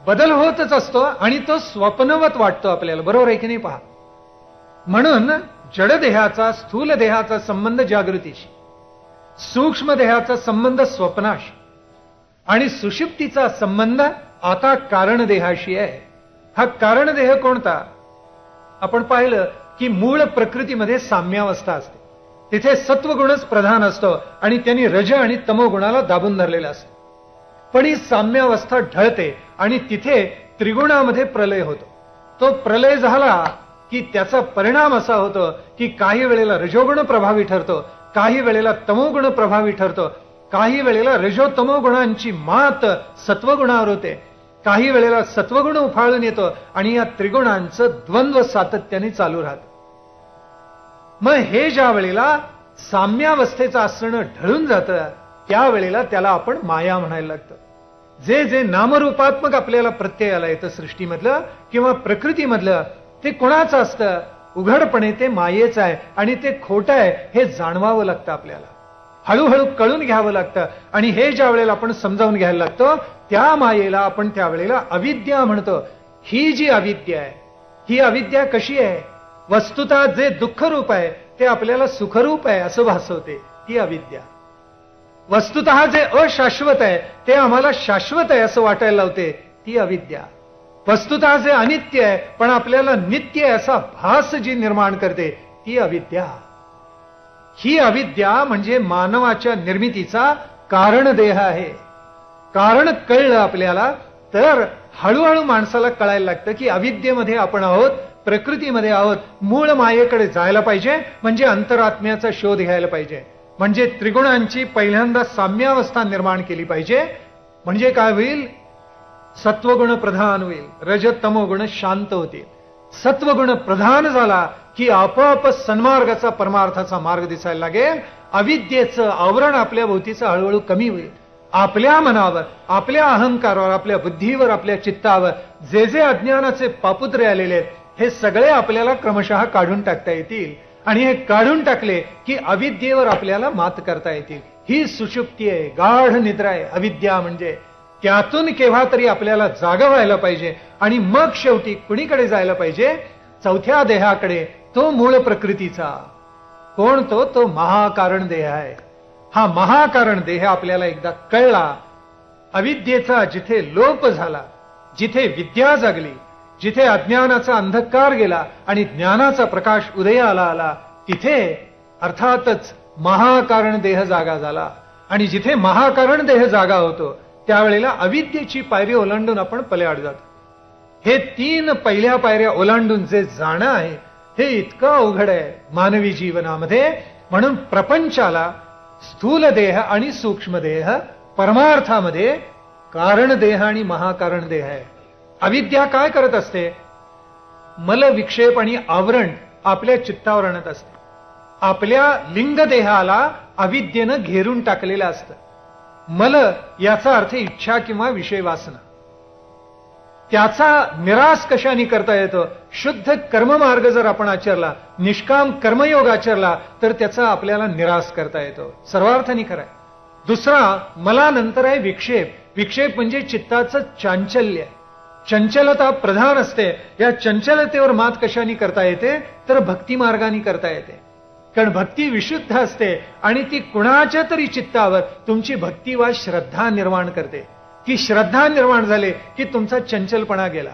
बदल होतच असतो आणि तो स्वप्नवत वाटतो आपल्याला, बरोबर आहे की नाही पहा. म्हणून जडदेहाचा, स्थूल देहाचा संबंध जागृतीशी, सूक्ष्म देहाचा संबंध स्वप्नाशी आणि सुषुप्तीचा संबंध आता कारणदेहाशी आहे. हा कारणदेह कोणता? आपण पाहिलं की मूळ प्रकृतीमध्ये साम्यावस्था असते. तिथे सत्वगुणच प्रधान असतो आणि त्यांनी रज आणि तमोगुणाला दाबून धरलेला असतो. पण ही साम्यावस्था ढळते आणि तिथे त्रिगुणामध्ये प्रलय होतो. तो प्रलय झाला की त्याचा परिणाम असा होतो की काही वेळेला रजोगुण प्रभावी ठरतो, काही वेळेला तमोगुण प्रभावी ठरतो, काही वेळेला रजोतमो गुणांची मात सत्वगुणावर होते, काही वेळेला सत्वगुण उफाळून येतो आणि या त्रिगुणांचं द्वंद्व सातत्याने चालू राहतं. मग हे ज्या वेळेला साम्यावस्थेचं असणं ढळून जातं त्यावेळेला त्याला आपण माया म्हणायला लागतं. जे जे नामरूपात्मक आपल्याला प्रत्ययाला येतं सृष्टीमधलं किंवा प्रकृतीमधलं ते कोणाचं असतं? उघडपणे ते मायेचं आहे आणि ते खोटं आहे हे जाणवावं लागतं आपल्याला, हळूहळू कळून घ्यावं लागतं. आणि हे ज्या वेळेला आपण समजावून घ्यायला लागतो त्या मायेला आपण त्यावेळेला अविद्या म्हणतो. ही जी अविद्या आहे ही अविद्या कशी आहे? वस्तुतः जे दुःखरूप आहे ते आपल्याला सुखरूप आहे असं भासवते, ती अविद्या. वस्तुतः जे अशाश्वत आहे ते आम्हाला शाश्वत आहे असं वाटायला लावते, ती अविद्या. वस्तुतः जे अनित्य आहे पण आपल्याला नित्य आहे असा भास जी निर्माण करते, ती अविद्या. ही अविद्या म्हणजे मानवाच्या निर्मितीचा कारणदेह आहे. कारण कळलं आपल्याला तर हळूहळू माणसाला कळायला लागतं की अविद्येमध्ये आपण आहोत, प्रकृतीमध्ये आहोत. मूळ मायेकडे जायला पाहिजे म्हणजे अंतरात्म्याचा शोध घ्यायला पाहिजे, म्हणजे त्रिगुणांची पहिल्यांदा साम्यावस्था निर्माण केली पाहिजे. म्हणजे काय होईल? सत्वगुण प्रधान होईल, रजतमोगुण शांत होतील. सत्वगुण प्रधान झाला की आपोआप सन्मार्गाचा परमार्थाचा मार्ग दिसायला लागेल. अविद्येचं आवरण आपल्या भोवतीचं हळूहळू कमी होईल. आपल्या मनावर, आपल्या अहंकारावर, आपल्या बुद्धीवर, आपल्या चित्तावर जे जे अज्ञानाचे पापुत्रे आलेले आहेत हे सगळे आपल्याला क्रमशः काढून टाकता येतील. आणि हे काढून टाकले की अविद्येवर आपल्याला मात करता येतील. ही सुषुप्ती आहे, गाढ निद्रा आहे अविद्या म्हणजे. त्यातून केव्हा तरी आपल्याला जागा व्हायला पाहिजे आणि मग शेवटी कुणीकडे जायला पाहिजे? चौथ्या देहाकडे, तो मूळ प्रकृतीचा. कोण तो? तो महाकारण देह आहे. हा महाकारण देह आपल्याला एकदा कळला, अविद्येचा जिथे लोप झाला, जिथे विद्या जागली, जिथे अज्ञानाचा अंधकार गेला आणि ज्ञानाचा प्रकाश उदयाला आला, तिथे अर्थातच महाकारण देह जागा झाला. आणि जिथे महाकारण देह जागा होतो त्यावेळेला अविद्येची पायरी ओलांडून आपण पलीकडे जातो. हे 3 पहिल्या पायऱ्या ओलांडून जे जाणं आहे हे इतकं अवघड आहे मानवी जीवनामध्ये. म्हणून प्रपंचाला स्थूल देह आणि सूक्ष्म देह, परमार्थामध्ये कारण देह आणि महाकारण देह आहे. अविद्या काय करत असते? मल विक्षेप आणि आवरण आपल्या चित्तावर आणत असते. आपल्या लिंग देहाला अविद्येनं घेरून टाकलेलं असतं. मल याचा अर्थ इच्छा किंवा विषय वासना. त्याचा निराश कशाने करता येतो? शुद्ध कर्ममार्ग जर आपण आचरला, निष्काम कर्मयोग आचरला तर त्याचा आपल्याला निराश करता येतो. सर्वार्थाने खरं आहे. दुसरा मलानंतर आहे विक्षेप. विक्षेप म्हणजे चित्ताचं चांचल्य, चंचलता प्रधान असते. या चंचलतेवर मात कशाने करता येते? तर भक्ती मार्गाने करता येते. कारण भक्ती विशुद्ध असते आणि ती कुणाच्या तरी चित्तावर तुमची भक्ती वा श्रद्धा निर्माण करते. की श्रद्धा निर्माण झाले की तुमचा चंचलपणा गेला.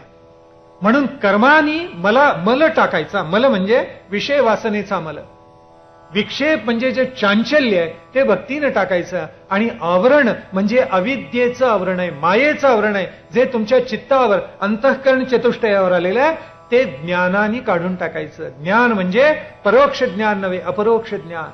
म्हणून कर्मानी मल टाकायचा. मल म्हणजे विषय वासनेचा मल. विक्षेप म्हणजे जे चांचल्य आहे ते भक्तीनं टाकायचं. आणि आवरण म्हणजे अविद्येचं आवरण आहे, मायेचं आवरण आहे, जे तुमच्या चित्तावर अंतःकरण चतुष्टयावर आलेलं आहे ते ज्ञानाने काढून टाकायचं. ज्ञान म्हणजे परोक्ष ज्ञान नव्हे, अपरोक्ष ज्ञान.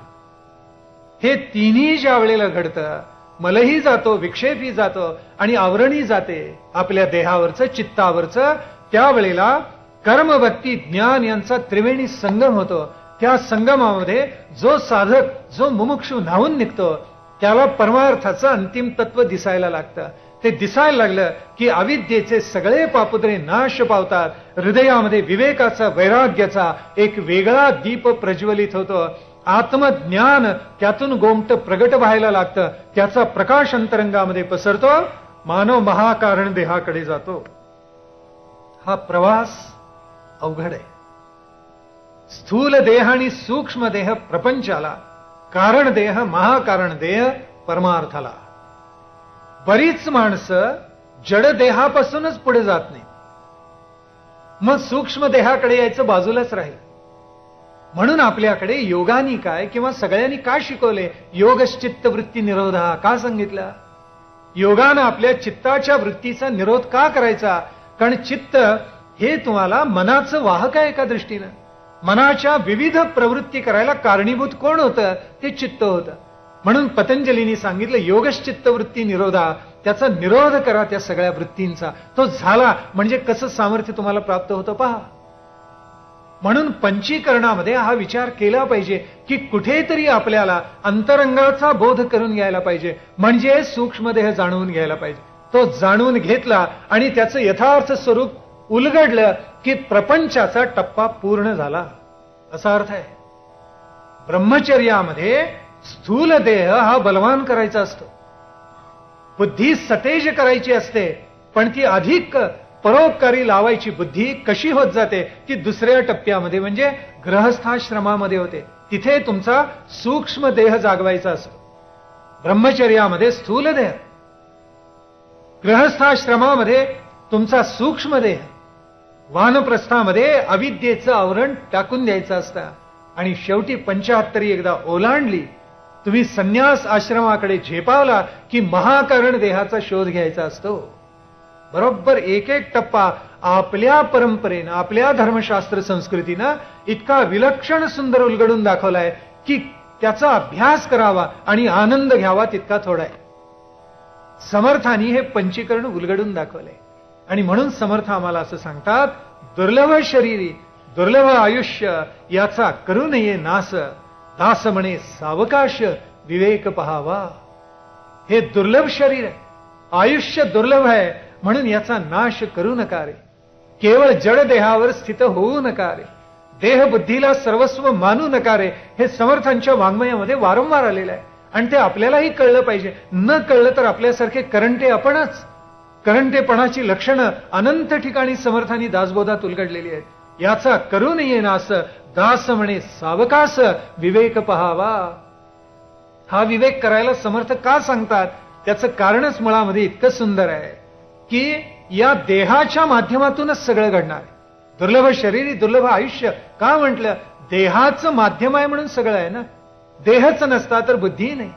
हे तिन्ही ज्या वेळेला घडतं, मलही जातो, विक्षेपही जातो आणि आवरणही जाते आपल्या देहावरचं, चित्तावरचं, त्यावेळेला कर्म, भक्ती, ज्ञान यांचा त्रिवेणी संगम होतो. त्या संगमामध्ये जो साधक, जो मुमुक्षू न्हावून निघतो त्याला परमार्थाचं अंतिम तत्व दिसायला लागतं. ते दिसायला लागलं की अविद्येचे सगळे पापुत्रे नाश पावतात. हृदयामध्ये विवेकाचा, वैराग्याचा एक वेगळा दीप प्रज्वलित होतो. आत्मज्ञान त्यातून गोमट प्रगट व्हायला लागतं. त्याचा प्रकाश अंतरंगामध्ये पसरतो. मानव महाकारण देहाकडे जातो. हा प्रवास अवघड आहे. स्थूल देह आणि सूक्ष्म देह प्रपंचाला, कारण देह, महाकारण देह परमार्थाला. बरीच माणसं जड देहापासूनच पुढे जात नाही, मग सूक्ष्म देहाकडे यायचं बाजूलाच राहील. म्हणून आपल्याकडे योगानी काय किंवा सगळ्यांनी का शिकवले? योगश्चित्त वृत्ती निरोधा का सांगितलं? योगानं आपल्या चित्ताच्या वृत्तीचा निरोध का करायचा? कारण चित्त हे तुम्हाला मनाचं वाहक आहे. एका दृष्टीनं मनाच्या विविध प्रवृत्ती करायला कारणीभूत कोण होतं? ते चित्त होतं. म्हणून पतंजलींनी सांगितलं योगश्चित्त वृत्ती निरोधा, त्याचा निरोध करा त्या सगळ्या वृत्तींचा. तो झाला म्हणजे कसं सामर्थ्य तुम्हाला प्राप्त होतं पहा. म्हणून पंचीकरणामध्ये हा विचार केला पाहिजे की कुठेतरी आपल्याला अंतरंगाचा बोध करून घ्यायला पाहिजे, म्हणजे सूक्ष्मदेह जाणून घ्यायला पाहिजे. तो जाणून घेतला आणि त्याचं यथार्थ स्वरूप उलगडलं की प्रपंचाचा टप्पा पूर्ण झाला असा अर्थ आहे. ब्रह्मचर्यामध्ये स्थूल देह हा बलवान करायचा असतो, बुद्धी सतेज करायची असते, पण ती अधिक परोपकारी लावायची बुद्धी कशी होत जाते? ती दुसऱ्या टप्प्यामध्ये म्हणजे गृहस्थाश्रमामध्ये होते. तिथे तुमचा सूक्ष्म देह जागवायचा असतो. ब्रह्मचर्यामध्ये स्थूल देह, गृहस्थाश्रमामध्ये तुमचा सूक्ष्म देह, वानप्रस्थामध्ये अविद्येचं आवरण टाकून द्यायचं असतं आणि शेवटी 75 एकदा ओलांडली, तुम्ही संन्यास आश्रमाकडे झेपावला की महाकारण देहाचा शोध घ्यायचा असतो. बरोबर एक एक टप्पा आपल्या परंपरेनं, आपल्या धर्मशास्त्र संस्कृतीनं इतका विलक्षण सुंदर उलगडून दाखवलाय की त्याचा अभ्यास करावा आणि आनंद घ्यावा तितका थोडा आहे. समर्थांनी हे पंचीकरण उलगडून दाखवलंय आणि म्हणून समर्थ आम्हाला असं सांगतात, दुर्लभ शरीरी दुर्लभ आयुष्य याचा करू नये नाश, दास म्हणे सावकाश विवेक पहावा. हे दुर्लभ शरीर आहे, आयुष्य दुर्लभ आहे, म्हणून याचा नाश करू नका रे. केवळ जड देहावर स्थित होऊ नका रे. देह बुद्धीला सर्वस्व मानू नका रे. हे समर्थांच्या वाङ्मयामध्ये वारंवार आलेलं आहे आणि ते आपल्यालाही कळलं पाहिजे. न कळलं तर आपल्यासारखे करंटे आपणच. करंटेपणाची लक्षणं अनंत ठिकाणी समर्थांनी दासबोधात उलगडलेली आहेत. याचा करू नये नास, दास म्हणे सावकाश विवेक पहावा. हा विवेक करायला समर्थ का सांगतात? त्याचं कारणच मुळामध्ये इतकं सुंदर आहे की या देहाच्या माध्यमातूनच सगळं घडणार आहे. दुर्लभ शरीरी दुर्लभ आयुष्य का म्हटलं? देहाचं माध्यम आहे म्हणून सगळं आहे ना. देहच नसता तर बुद्धी नाही.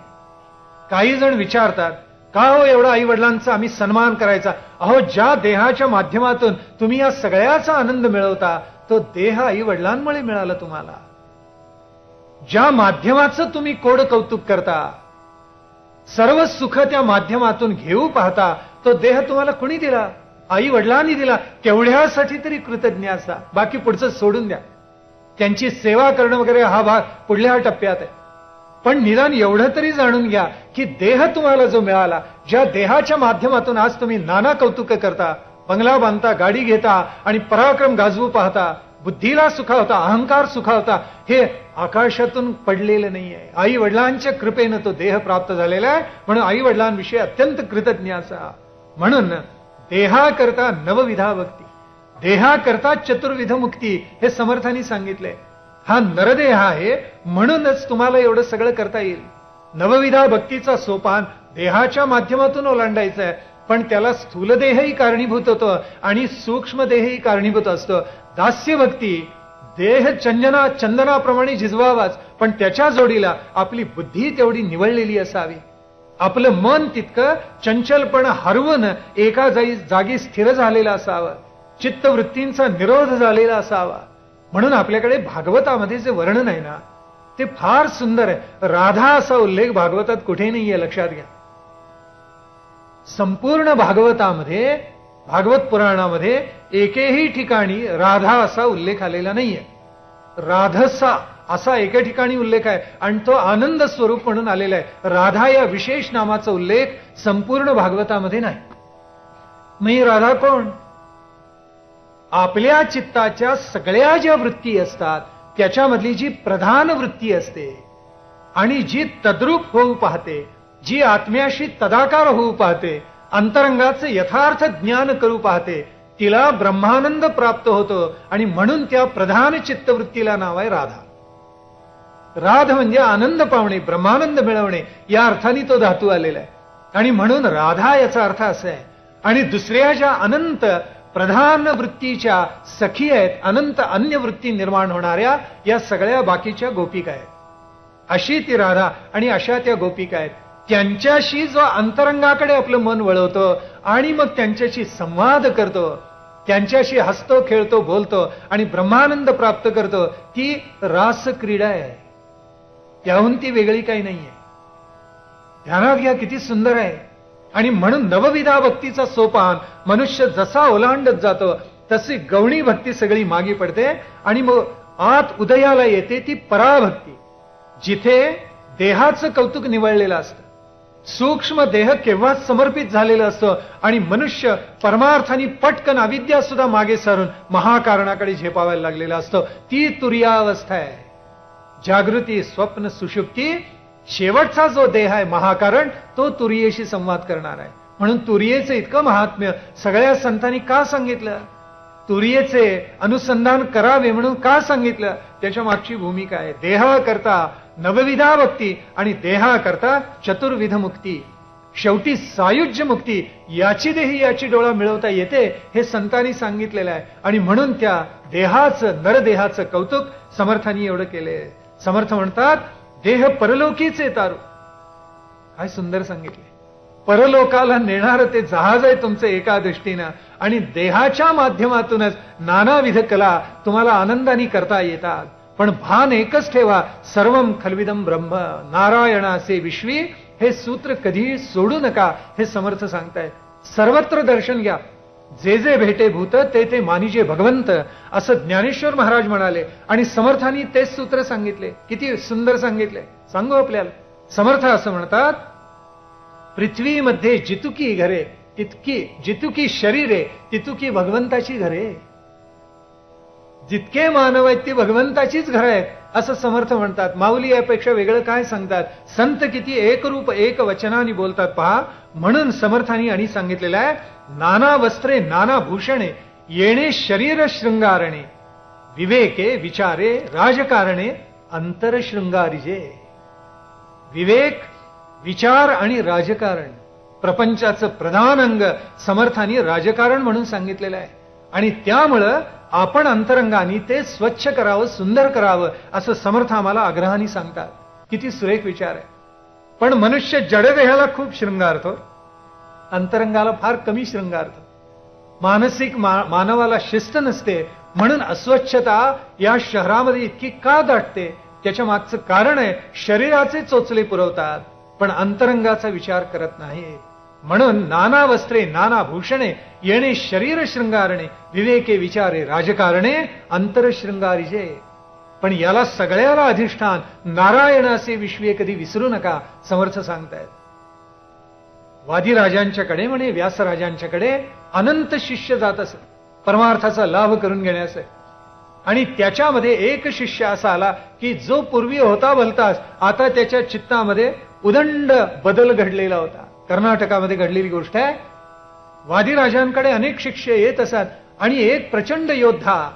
काही जण विचारतात का हो एवढा आई वडिलांचा आम्ही सन्मान करायचा? अहो, ज्या देहाच्या माध्यमातून तुम्ही या सगळ्याचा आनंद मिळवता तो देह आई वडिलांमुळे मिळाला तुम्हाला. ज्या माध्यमाचं तुम्ही कोड कौतुक करता, सर्व सुख त्या माध्यमातून घेऊ पाहता, तो देह तुम्हाला कुणी दिला? आई वडिलांनी दिला. तेवढ्यासाठी तरी कृतज्ञ असा. बाकी पुढचं सोडून द्या. त्यांची सेवा करणं वगैरे हा भाग पुढल्या टप्प्यात आहे. पण निदान एवढं तरी जाणून घ्या की देह तुम्हाला जो मिळाला, ज्या देहाच्या माध्यमातून आज तुम्ही नाना कौतुक करता, बंगला बांधता, गाडी घेता आणि पराक्रम गाजवू पाहता, बुद्धीला सुखावता, अहंकार सुखावता, हे आकाशातून पडलेलं नाहीये. आई वडिलांच्या कृपेनं तो देह प्राप्त झालेला आहे. म्हणून आई वडिलांविषयी अत्यंत कृतज्ञ असा. म्हणून देहाकरता नवविधा भक्ती, देहाकरता चतुर्विध मुक्ती हे समर्थांनी सांगितलंय. हा नरदेह आहे म्हणूनच तुम्हाला एवढं सगळं करता येईल. नवविधा भक्तीचा सोपान देहाच्या माध्यमातून ओलांडायचं आहे, पण त्याला स्थूल देहही कारणीभूत होतो आणि सूक्ष्म देहही कारणीभूत असतो. दास्य भक्ती देह चंदनाप्रमाणे झिजवावाच, पण त्याच्या जोडीला आपली बुद्धी तेवढी निवळलेली असावी. आपलं मन तितकं चंचलपण हरवून एका जागी स्थिर झालेलं असावं. चित्तवृत्तींचा निरोध झालेला असावा. म्हणून आपल्याकडे भागवतामध्ये जे वर्णन आहे ना ते फार सुंदर आहे. राधा असा उल्लेख भागवतात कुठे नाहीये, लक्षात घ्या. संपूर्ण भागवतामध्ये, भागवत पुराणामध्ये एकेही ठिकाणी राधा असा उल्लेख आलेला नाहीये. राधसा असा एके ठिकाणी उल्लेख आहे आणि तो आनंद स्वरूप म्हणून आलेला आहे. राधा या विशेष नामाचा उल्लेख संपूर्ण भागवतामध्ये नाही. मग ही राधा कोण? आपल्या चित्ताच्या सगळ्या ज्या वृत्ती असतात त्याच्यामधली जी प्रधान वृत्ती असते आणि जी तद्रूप होऊ पाहते, जी आत्म्याशी तदाकार होऊ पाहते, अंतरंगाचं यथार्थ ज्ञान करू पाहते, तिला ब्रह्मानंद प्राप्त होतो आणि म्हणून त्या प्रधान चित्तवृत्तीला नाव आहे राधा. राध म्हणजे आनंद पावणे, ब्रह्मानंद मिळवणे या अर्थाने तो धातू आलेला आहे. आणि म्हणून राधा याचा अर्थ असा आहे. आणि दुसऱ्या ज्या अनंत प्रधान वृत्तीच्या सखी आहेत, अनंत अन्य वृत्ती निर्माण होणाऱ्या या सगळ्या बाकीच्या गोपिका आहेत. अशी ती राधा आणि अशा त्या गोपिका आहेत. त्यांच्याशी जो अंतरंगाकडे आपलं मन वळवतो आणि मग त्यांच्याशी संवाद करतो, त्यांच्याशी हसतो, खेळतो, बोलतो आणि ब्रह्मानंद प्राप्त करतो, ती रास क्रीडा आहे. त्याहून ती वेगळी काही नाहीये. ध्यानात घ्या, किती सुंदर आहे. आणि म्हणून नवविधा भक्तीचा सोपान मनुष्य जसा ओलांडत जातो तशी गौणी भक्ती सगळी मागे पडते आणि मग आत उदयाला येते ती पराभक्ती, जिथे देहाचं कौतुक निवळलेलं असतं, सूक्ष्म देह केव्हाच समर्पित झालेलं असतं आणि मनुष्य परमार्थाने पटकन अविद्या सुद्धा मागे सारून महाकारणाकडे झेपावायला लागलेला असतो. ती तुर्यावस्था आहे. जागृती, स्वप्न, सुषुप्ती, शेवटचा जो देह आहे महाकारण, तो तुर्येशी संवाद करणार आहे. म्हणून तुर्येचं इतकं महात्म्य सगळ्या संतांनी का सांगितलं? तुर्येचे अनुसंधान करावे म्हणून का सांगितलं? त्याच्या मागची भूमिका आहे. देहा करता नवविधा भक्ती आणि देहा करता चतुर्विध मुक्ती. शेवटी सायुज्य मुक्ती, याची देही याची डोळा मिळवता येते, हे संतांनी सांगितलेलं आहे. आणि म्हणून त्या देहाचं, नरदेहाचं कौतुक समर्थांनी एवढं केले. समर्थ म्हणतात, देह परलोकीचे तारू. काय सुंदर सांगितले. परलोकाला नेणारं ते जहाज आहे तुमचं एका दृष्टीनं, आणि देहाच्या माध्यमातूनच नानाविध कला तुम्हाला आनंदाने करता येतात. पण भान एकच ठेवा, सर्वम खल्विदम ब्रह्म नारायणासे विश्वी. हे सूत्र कधीही सोडू नका, हे समर्थ सांगतायत. सर्वत्र दर्शन घ्या, जे जे भेटे भूत ते ते मानिजे भगवंत, असं ज्ञानेश्वर महाराज म्हणाले. आणि समर्थांनी तेच सूत्र सांगितले. किती सुंदर सांगितले, सांगू आपल्याला. समर्थ असं म्हणतात, पृथ्वीमध्ये जितुकी घरे तितकी, जितुकी शरीरे तितुकी भगवंताची घरे. जितके मानव आहेत ती भगवंताचीच घरं आहेत, असं समर्थ म्हणतात. माऊली यापेक्षा वेगळं काय सांगतात? संत किती एकरूप एक वचनाने बोलतात पहा. म्हणून समर्थांनी आणि सांगितलेलं आहे, नाना वस्त्रे नाना भूषणे येणे शरीर शृंगारणे, विवेके विचारे राजकारणे अंतर शृंगारिजे. विवेक, विचार आणि राजकारण, प्रपंचाचं प्रधान अंग समर्थांनी राजकारण म्हणून सांगितलेलं आहे. आणि त्यामुळं आपण अंतरंगाने ते स्वच्छ करावं, सुंदर करावं, असं समर्थ आम्हाला आग्रहाने सांगतात. किती सुरेख विचार आहे. पण मनुष्य जडदेहाला खूप शृंगारतो, अंतरंगाला फार कमी शृंगारतो. मानसिक मानवाला शिस्त नसते, म्हणून अस्वच्छता या शहरामध्ये इतकी का दाटते? त्याच्या मागचं कारण आहे, शरीराचे चोचले पुरवतात पण अंतरंगाचा विचार करत नाही. म्हणून नाना वस्त्रे नाना भूषणे येणे शरीर शृंगारणे, विवेके विचारे राजकारणे अंतर शृंगारिजे. पण याला सगळ्याला अधिष्ठान नारायणाचे विश्वे कधी विसरू नका, समर्थ सांगतायत. वादिराजांच्याकडे म्हणे व्यासराजांच्याकडे अनंत शिष्य जात असत परमार्थाचा लाभ करून घेण्यास. आणि त्याच्यामध्ये एक शिष्य असा आला की जो पूर्वी होता भलताच आता त्याच्या चित्तामध्ये उदंड बदल घडलेला होता. कर्नाटकामध्ये घडलेली गोष्ट आहे. वादिराजांकडे अनेक शिष्य येत असत आणि एक प्रचंड योद्धा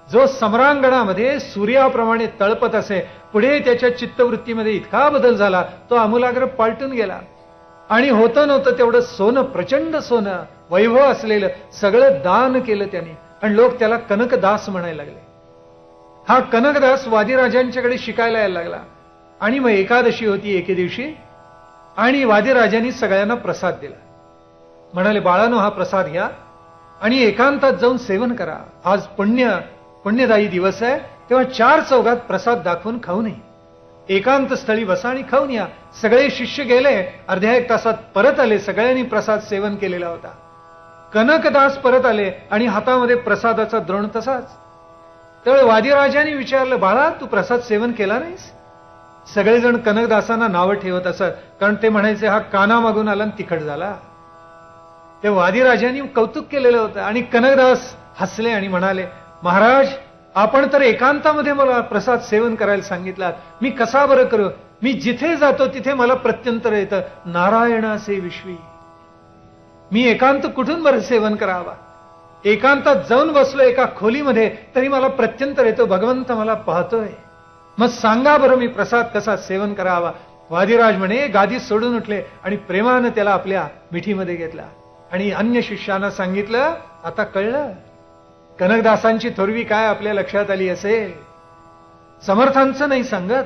जो सम्रांगणामध्ये सूर्याप्रमाणे तळपत असे, पुढे त्याच्या चित्तवृत्तीमध्ये इतका बदल झाला, तो आमूलाग्र पालटून गेला. आणि होतं नव्हतं तेवढं सोनं, प्रचंड सोनं, वैभव असलेलं सगळं दान केलं त्याने. आणि लोक त्याला कनकदास म्हणायला लागले. हा कनकदास वादिराजांच्याकडे शिकायला यायला लागला. आणि मग एकादशी होती एके दिवशी, आणि वादिराजांनी सगळ्यांना प्रसाद दिला. म्हणाले, बाळानो हा प्रसाद घ्या आणि एकांतात जाऊन सेवन करा. आज पुण्यदायी दिवस आहे, तेव्हा चार चौघात प्रसाद दाखवून खाऊ नये. एकांत स्थळी बसा आणि खाऊन या. सगळे शिष्य गेले, अर्ध्या एक तासात परत आले. सगळ्यांनी प्रसाद सेवन केलेला होता. कनकदास परत आले आणि हातामध्ये प्रसादाचा द्रोण तसाच. त्यावेळी वादिराजांनी विचारलं, बाळा तू प्रसाद सेवन केला नाहीस? सगळेजण कनकदासांना नावं ठेवत असत, कारण ते म्हणायचे हा काना मागून आला आणि तिखट झाला. ते वादिराजांनी कौतुक केलेलं होतं. आणि कनकदास हसले आणि म्हणाले, महाराज आपण तर एकांतामध्ये मला प्रसाद सेवन करायला सांगितलात, मी कसा बरं करू? मी जिथे जातो तिथे मला प्रत्यंतर येतं नारायणाचे विश्वी. मी एकांत कुठून बरं सेवन करावा? एकांतात जाऊन बसलो एका खोलीमध्ये तरी मला प्रत्यंतर येतो, भगवंत मला पाहतोय. मग सांगा बरं मी प्रसाद कसा सेवन करावा? वादिराज म्हणे गादी सोडून उठले आणि प्रेमानं त्याला आपल्या मिठीमध्ये घेतला आणि अन्य शिष्यांना सांगितलं, आता कळलं कनकदासांची थोरवी काय आपल्या लक्षात आली असेल. समर्थांचं नाही सांगत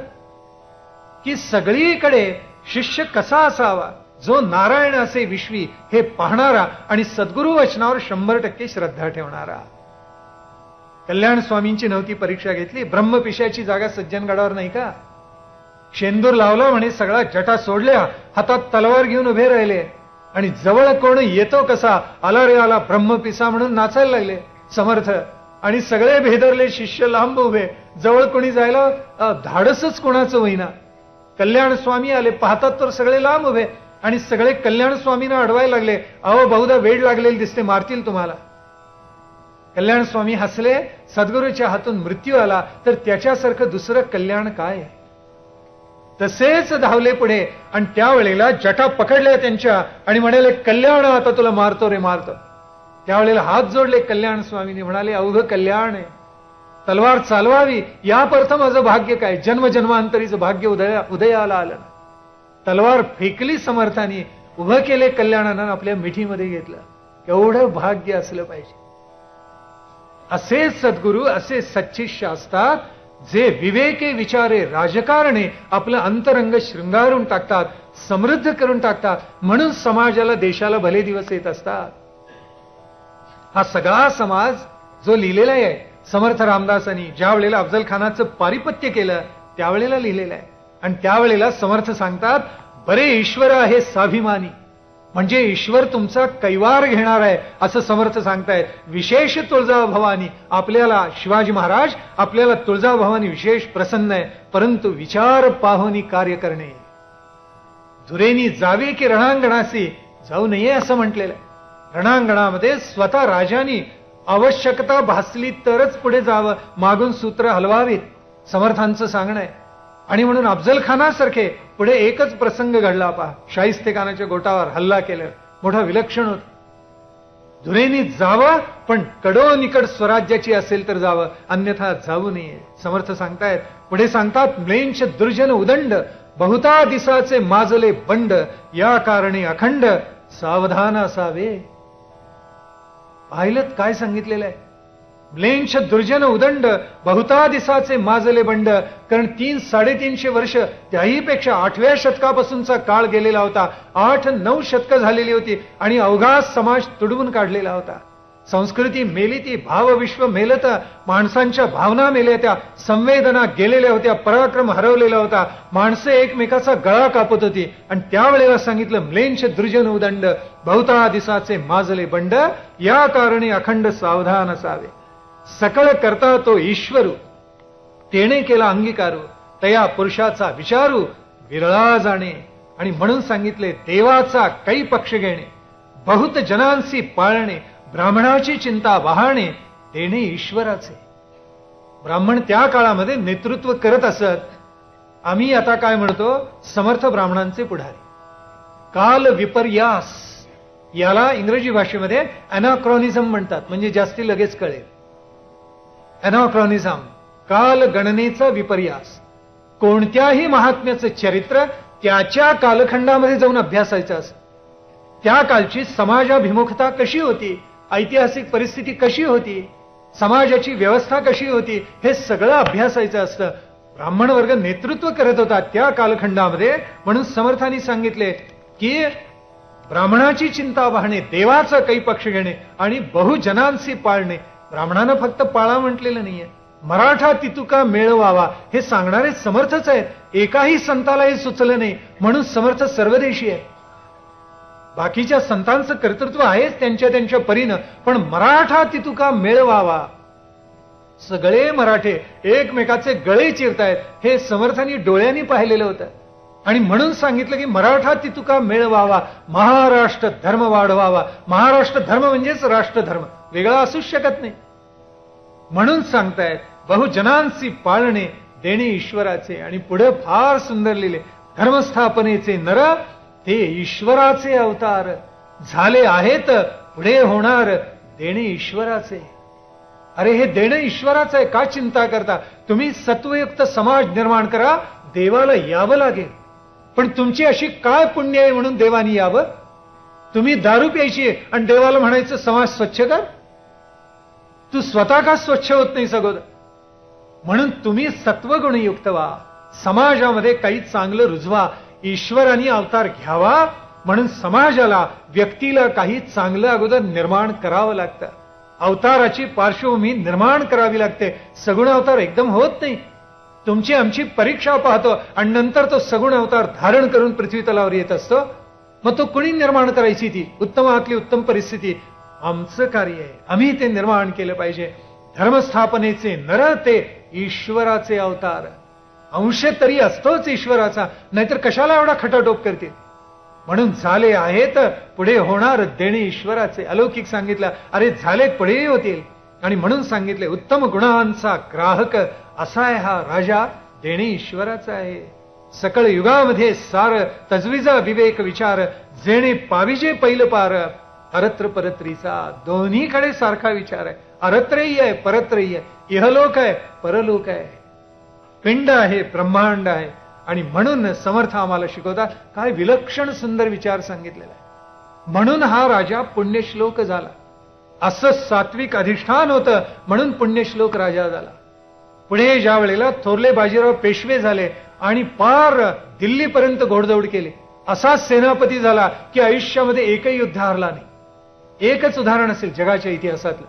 की सगळीकडे शिष्य कसा असावा, जो नारायण असे विश्वी हे पाहणारा आणि सद्गुरु वचनावर 100% श्रद्धा ठेवणारा. कल्याण स्वामींची नव्हती परीक्षा घेतली, ब्रह्मपिशाची जागा सज्जनगडावर नाही का. शेंदूर लावला म्हणे, सगळा जटा सोडल्या, हातात तलवार घेऊन उभे राहिले आणि जवळ कोण येतो कसा, आला रे आला ब्रह्मपिसा म्हणून नाचायला लागले समर्थ. आणि सगळे भेदरले शिष्य लांब उभे, जवळ कोणी जायला धाडसच कोणाचं होईना. कल्याण स्वामी आले, पाहतात तर सगळे लांब उभे आणि सगळे कल्याण स्वामींना अडवायला लागले. अहो बहुधा वेळ लागलेली दिसते, मारतील तुम्हाला. कल्याण स्वामी हसले, सद्गुरूच्या हातून मृत्यू आला तर त्याच्यासारखं दुसरं कल्याण काय. तसेच धावले पुढे आणि त्यावेळेला जटा पकडल्या त्यांच्या आणि म्हणाले, कल्याण आता तुला मारतो रे मारतो. त्यावेळेला हात जोडले कल्याण स्वामींनी, म्हणाले, अवघ कल्याण आहे, तलवार चालवावी यापर्यंत माझं भाग्य काय, जन्मजन्मांतरीचं भाग्य उदयाला आलं. तलवार फेकली समर्थानी, उभं केले कल्याणानं, आपल्या मिठीमध्ये घेतलं. एवढं भाग्य असलं पाहिजे. असे सद्गुरू, असे सच्चिष्य असतात जे विवेके विचारे राजकारणे आपलं अंतरंग शृंगारून टाकतात, समृद्ध करून टाकतात. म्हणून समाजाला, देशाला भले दिवस येत असतात. हा सगळा समाज जो लिहिलेला आहे समर्थ रामदासांनी, ज्या वेळेला अफजल खानाचं पारिपत्य केलं त्यावेळेला लिहिलेलं आहे. आणि त्यावेळेला समर्थ सांगतात, बरे ईश्वर आहे स्वाभिमानी, म्हणजे ईश्वर तुमचा कैवार घेणार आहे असं समर्थ सांगतायत. विशेष तुळजा भवानी, आपल्याला शिवाजी महाराज, आपल्याला तुळजा भवानी विशेष प्रसन्न आहे, परंतु विचार पाहुनी कार्य करणे. धुरेनी जावे की रणांगणासी जाऊ नये असं म्हटलेलं आहे. रणांगणामध्ये स्वतः राजांनी आवश्यकता भासली तरच पुढे जावं, मागून सूत्र हलवावीत, समर्थांचं सांगणं आहे. आणि म्हणून अफजल खानासारखे पुढे एकच प्रसंग घडला पहा, शाहिस्तेखानाच्या गोटावर हल्ला केलं, मोठा विलक्षण होत. धुरेनी जावं, पण कडो निकड स्वराज्याची असेल तर जावं, अन्यथा जाऊ नये. समर्थ सांगतायत, पुढे सांगतात, म्लेंछ दुर्जन उदंड बहुता दिसाचे माजले बंड, या कारणे अखंड सावधान असावे. पाहिलं काय सांगितलेलं आहे. म्लेंछ दुर्जन उदंड बहुता दिसाचे माजले बंड. कारण 300-350 वर्ष, त्याही पेक्षा 8व्या शतकापासूनचा काळ गेलेला होता. 8-9 शतकं झालेली होती आणि अवघा समाज तुडवून काढलेला होता. संस्कृती मेली, ती भावविश्व मेलत, माणसांच्या भावना मेल्या, त्या संवेदना गेलेल्या होत्या, पराक्रम हरवलेला होता, माणसं एकमेकाचा गळा कापत होती. आणि त्यावेळेला सांगितलं, म्लेंछ दुर्जन उदंड बहुता दिसाचे माजले बंड, या कारणे अखंड सावधान असावे. सकळ करता तो ईश्वरू, तेने केला अंगीकारू, तया पुरुषाचा विचारू विरळा जाणे. आणि म्हणून सांगितले, देवाचा कै पक्ष घेणे, बहुत जनांसी पाळणे, ब्राह्मणाची चिंता वाहणे, देणे ईश्वराचे. ब्राह्मण त्या काळामध्ये नेतृत्व करत असत. आम्ही आता काय म्हणतो, समर्थ ब्राह्मणांचे पुढारी. काल विपर्यास, याला इंग्रजी भाषेमध्ये अनाक्रॉनिझम म्हणतात, म्हणजे जास्ती लगेच कळेल. अनाक्रॉनिझम, काल गणनेचा विपर्यास. कोणत्याही महात्म्याचं चरित्र त्याच्या कालखंडामध्ये जाऊन अभ्यासायचं असतं. त्या कालची समाजाभिमुखता कशी होती, ऐतिहासिक परिस्थिती कशी होती, समाजाची व्यवस्था कशी होती, हे सगळं अभ्यासायचं असतं. ब्राह्मण वर्ग नेतृत्व करत होता त्या कालखंडामध्ये. म्हणून समर्थांनी सांगितले की ब्राह्मणाची चिंता वाहणे, देवाचा काही पक्ष घेणे आणि बहुजनांशी पाळणे. ब्राह्मणानं फक्त पाळा म्हटलेलं नाहीये, मराठा तितुका मेळवावा हे सांगणारे समर्थच आहेत. एकाही संताला हे सुचलं नाही, म्हणून समर्थ सर्वदेशी आहे. बाकीच्या संतांचं कर्तृत्व आहेच त्यांच्या त्यांच्या परीनं, पण मराठा तितुका मेळवावा, सगळे मराठे एकमेकाचे गळे चिरतायत हे समर्थांनी डोळ्यांनी पाहिलेलं होतं. आणि म्हणून सांगितलं की मराठा तितुका मेळवावा, महाराष्ट्र धर्म वाढवावा. महाराष्ट्र धर्म म्हणजेच राष्ट्रधर्म, वेगळा असूच शकत नाही. म्हणून सांगतायत, बहुजनांशी पाळणे, देणे ईश्वराचे. आणि पुढे फार सुंदर लिहिले, धर्मस्थापनेचे नर ते ईश्वराचे अवतार, झाले आहेत पुढे होणार देणे ईश्वराचे. अरे हे देणं ईश्वराचं आहे, का चिंता करता. तुम्ही सत्वयुक्त समाज निर्माण करा, देवाला यावं लागेल. पण तुमची अशी काय पुण्य आहे म्हणून देवानी यावं? तुम्ही दारू प्यायची आणि देवाला म्हणायचं समाज स्वच्छ कर? तू स्वतः का स्वच्छ होत नाही अगोदर? म्हणून तुम्ही सत्वगुणयुक्त व्हा, समाजामध्ये काही चांगलं रुजवा. ईश्वराने अवतार घ्यावा म्हणून समाजाला, व्यक्तीला काही चांगलं अगोदर निर्माण करावं लागतं. अवताराची पार्श्वभूमी निर्माण करावी लागते. सगुण अवतार एकदम होत नाही. तुमची आमची परीक्षा पाहतो आणि नंतर तो सगुण अवतार धारण करून पृथ्वी तलावर येत असतो. मग तो कुणी निर्माण करायची ती उत्तमातली उत्तम परिस्थिती? आमचं कार्य आहे, आम्ही ते निर्माण केलं पाहिजे. धर्मस्थापनेचे नर ते ईश्वराचे अवतार. अंश तरी असतोच ईश्वराचा, नाहीतर कशाला एवढा खटाटोप करतील? म्हणून झाले आहेत, पुढे होणार देणे ईश्वराचे. अलौकिक सांगितलं, अरे झाले पुढेही होतील. आणि म्हणून सांगितले, उत्तम गुणांचा ग्राहक असा आहे हा राजा, देणे ईश्वराचा आहे. सकळ युगामध्ये सार तजवीजा विवेक विचार, जेणे पाविजे पैल पार. अरत्र परत्रीचा दोन्हीकडे सारखा विचार आहे. अरत्रही आहे, परत्रही आहे. इहलोक आहे, परलोक आहे. पिंड आहे, ब्रह्मांड आहे. आणि म्हणून समर्थ आम्हाला शिकवतात, काय विलक्षण सुंदर विचार सांगितलेला आहे. म्हणून हा राजा पुण्यश्लोक झाला. असं सात्विक अधिष्ठान होतं म्हणून पुण्यश्लोक राजा झाला. पुढे ज्या वेळेला थोरले बाजीराव पेशवे झाले आणि पार दिल्लीपर्यंत घोडदौड केली, असा सेनापती झाला की आयुष्यामध्ये एकही युद्ध हरला नाही. एकच उदाहरण असेल जगाच्या इतिहासातलं,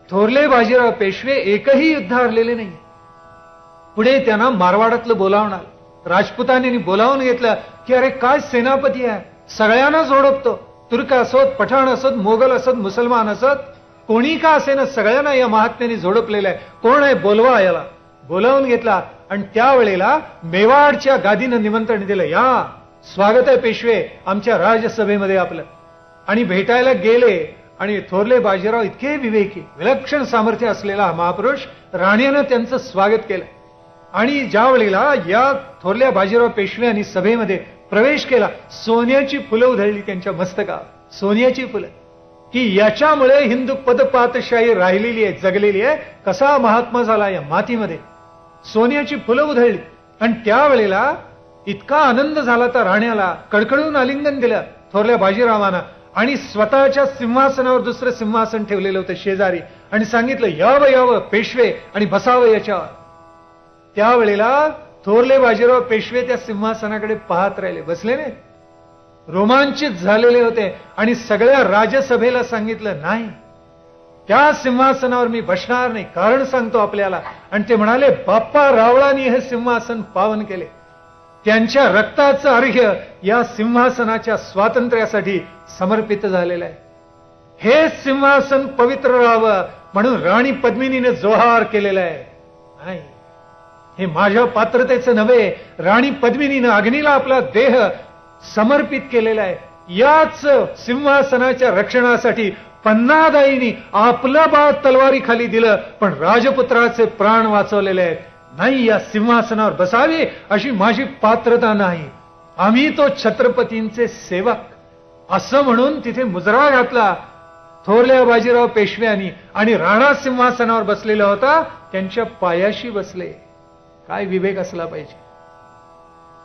थोरले बाजीराव पेशवे एकही युद्ध हरलेले नाही. पुढे त्यांना मारवाडातलं बोलावून आलं, राजपुतांनी बोलावून घेतलं की अरे काय सेनापती आहे, सगळ्यांना जोडपतो. तुर्क असोत, पठाण असोत, मोगल असोत, मुसलमान असोत, कोणी का असेना सगळ्यांना या महात्म्याने जोडपलेलं आहे. कोण आहे बोलवा. याला बोलावून घेतला आणि त्यावेळेला मेवाडच्या गादीनं निमंत्रण दिलं, या स्वागत आहे पेशवे आमच्या राजसभेमध्ये आपलं. आणि भेटायला गेले आणि थोरले बाजीराव इतके विवेकी, विलक्षण सामर्थ्य असलेला हा महापुरुष, राणीनं त्यांचं स्वागत केलं. आणि ज्या वेळेला या थोरल्या बाजीराव पेशव्यांनी सभेमध्ये प्रवेश केला, सोन्याची फुलं उधळली त्यांच्या मस्तकावर, सोन्याची फुलं, की याच्यामुळे हिंदू पदपातशाही राहिलेली आहे, जगलेली आहे. कसा महात्मा झाला या मातीमध्ये. सोन्याची फुलं उधळली आणि त्यावेळेला इतका आनंद झाला तर राण्याला, कडकडून आलिंगन दिलं थोरल्या बाजीरावांना आणि स्वतःच्या सिंहासनावर दुसरं सिंहासन ठेवलेलं होतं शेजारी आणि सांगितलं, यावं यावं पेशवे आणि बसावं याच्यावर. त्यावेळेला थोरले बाजीराव पेशवे त्या सिंहासनाकडे पाहत राहिले, बसले नाही, रोमांचित झालेले होते. आणि सगळ्या राजसभेला सांगितलं, नाही त्या सिंहासनावर मी बसणार नाही, कारण सांगतो आपल्याला. आणि ते म्हणाले, बाप्पा रावळांनी हे सिंहासन पावन केले, त्यांच्या रक्ताचं अर्घ्य या सिंहासनाच्या स्वातंत्र्यासाठी समर्पित झालेलं आहे. हे सिंहासन पवित्र राहावं म्हणून राणी पद्मिनीने जोहार केलेला आहे. नाही, हे माझ्या पात्रतेचं नव्हे, राणी पद्मिनीनं अग्नीला आपला देह समर्पित केलेला आहे. याच सिंहासनाच्या रक्षणासाठी पन्नादाईनी आपलं बाळ तलवारी खाली दिलं, पण राजपुत्राचे प्राण वाचवलेले आहेत. नाही, या सिंहासनावर बसावे अशी माझी पात्रता नाही, आम्ही तो छत्रपतींचे सेवक, असं म्हणून तिथे मुजरा घातला थोरल्या बाजीराव पेशव्यांनी. आणि राणा सिंहासनावर बसलेला होता, त्यांच्या पायाशी बसले. काय विवेक असला पाहिजे.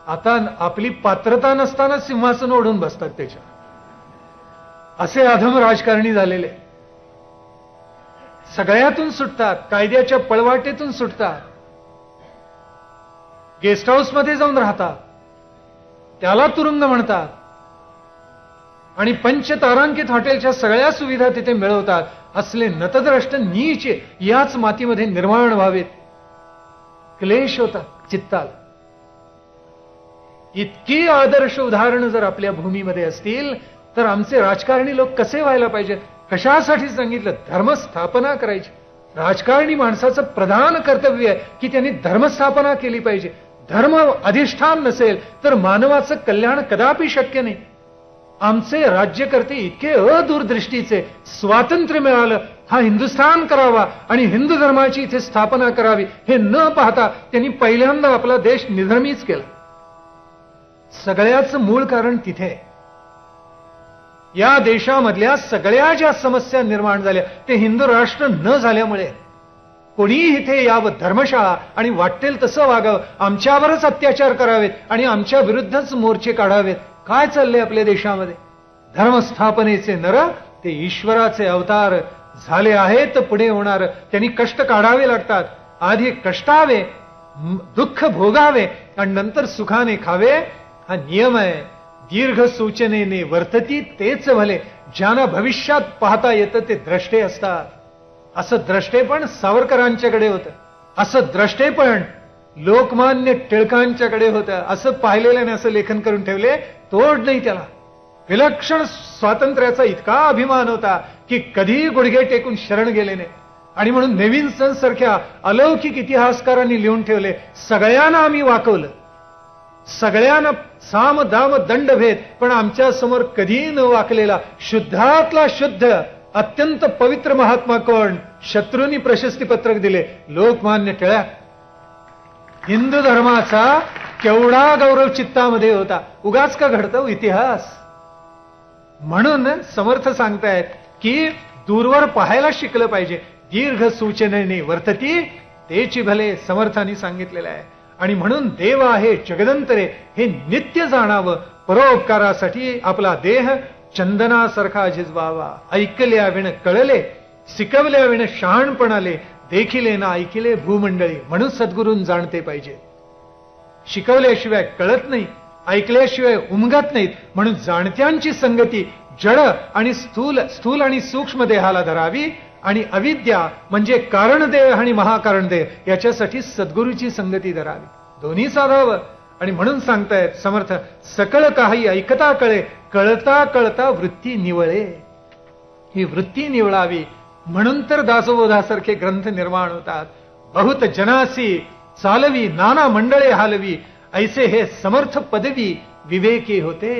आता आपली पात्रता नसताना सिंहासन ओढून बसतात त्याच्या. असे अधम राजकारणी झालेले, सगळ्यातून सुटतात, कायद्याच्या पळवाटेतून सुटतात, गेस्ट हाऊस मध्ये जाऊन राहतात, त्याला तुरुंग म्हणतात. आणि पंचतारांकित हॉटेलच्या सगळ्या सुविधा तिथे मिळवतात. असले नतद्रष्ट नीच याच मातीमध्ये निर्माण व्हावेत. क्लेश होतात चित्ताला. इतकी आदर्श उदाहरणं जर आपल्या भूमीमध्ये असतील तर आमचे राजकारणी लोक कसे व्हायला पाहिजे. कशासाठी सांगितलं, धर्मस्थापना करायची. राजकारणी माणसाचं प्रधान कर्तव्य आहे की त्यांनी धर्मस्थापना केली पाहिजे. धर्म अधिष्ठान नसेल तर मानवाचं कल्याण कदापि शक्य नाही. आमचे राज्यकर्ते इतके अदूरदृष्टीचे, स्वातंत्र्य मिळालं हा हिंदुस्थान करावा आणि हिंदू धर्माची इथे स्थापना करावी हे न पाहता त्यांनी पहिल्यांदा आपला देश निधर्मीच केला. सगळ्याच मूळ कारण तिथे या देशामधल्या सगळ्या ज्या समस्या निर्माण झाल्या ते हिंदू राष्ट्र न झाल्यामुळे. कोणी इथे यावं धर्मशाळा आणि वाटेल तसं वागावं, आमच्यावरच अत्याचार करावेत आणि आमच्या विरुद्धच मोर्चे काढावेत. काय चाललंय आपल्या देशामध्ये? धर्मस्थापनेचे नर ते ईश्वराचे अवतार झाले आहेत. पुढे होणार त्यांनी कष्ट काढावे लागतात. आधी कष्टावे, दुःख भोगावे आणि नंतर सुखाने खावे, हा नियम आहे. दीर्घ सूचनेने वर्तती तेच भले, ज्यांना भविष्यात पाहता येतं ते द्रष्टे असतात. असं द्रष्टेपण सावरकरांच्याकडे होतं, असं द्रष्टेपण लोकमान्य टिळकांच्याकडे होतं. असं पाहिलेल्याने असं लेखन करून ठेवले, तोड नाही त्याला. विलक्षण स्वातंत्र्याचा इतका अभिमान होता की कधीही गुडघे टेकून शरण गेले नाही. आणि म्हणून नेव्हिन्सन सारख्या अलौकिक इतिहासकारांनी लिहून ठेवले, सगळ्यांना आम्ही वाकवलं, सगळ्यांना साम दाम दंडभेद, पण आमच्या समोर कधीही न वाकलेला शुद्धातला शुद्ध अत्यंत पवित्र महात्मा कोण? शत्रूंनी प्रशस्ती पत्रक दिले, लोकमान्य टिळक. हिंदू धर्माचा केवढा गौरव चित्तामध्ये होता. उगाच का घडतो इतिहास? म्हणून समर्थ सांगतायत की दूरवर पाहायला शिकलं पाहिजे. दीर्घ सूचनेने वर्तती तेची भले, समर्थांनी सांगितलेलं आहे. आणि म्हणून देव आहे जगदंतरे हे नित्य जाणावं. परोपकारासाठी आपला देह चंदनासारखा झिजवावा. ऐकल्या विण कळले, शिकवल्या विण शहाणपणाले, देखिले ना ऐकिले भूमंडळी. म्हणून सद्गुरून जाणते पाहिजे. शिकवल्याशिवाय कळत नाही, ऐकल्याशिवाय उमगत नाहीत. म्हणून जाणत्यांची संगती जड आणि स्थूल आणि सूक्ष्म देहाला धरावी. आणि अविद्या म्हणजे कारणदेह आणि महाकारणदेह याच्यासाठी सद्गुरूची संगती धरावी. दोन्ही साधावं. आणि म्हणून सांगतायत समर्थ, सकळ काही ऐकता कळे, कळता कळता वृत्ती निवळे. ही वृत्ती निवळावी म्हणून तर दासबोधासारखे ग्रंथ निर्माण होतात. बहुत जनासी चालवी, नाना मंडळे हालवी, ऐसे हे समर्थ पदवी विवेकी होते.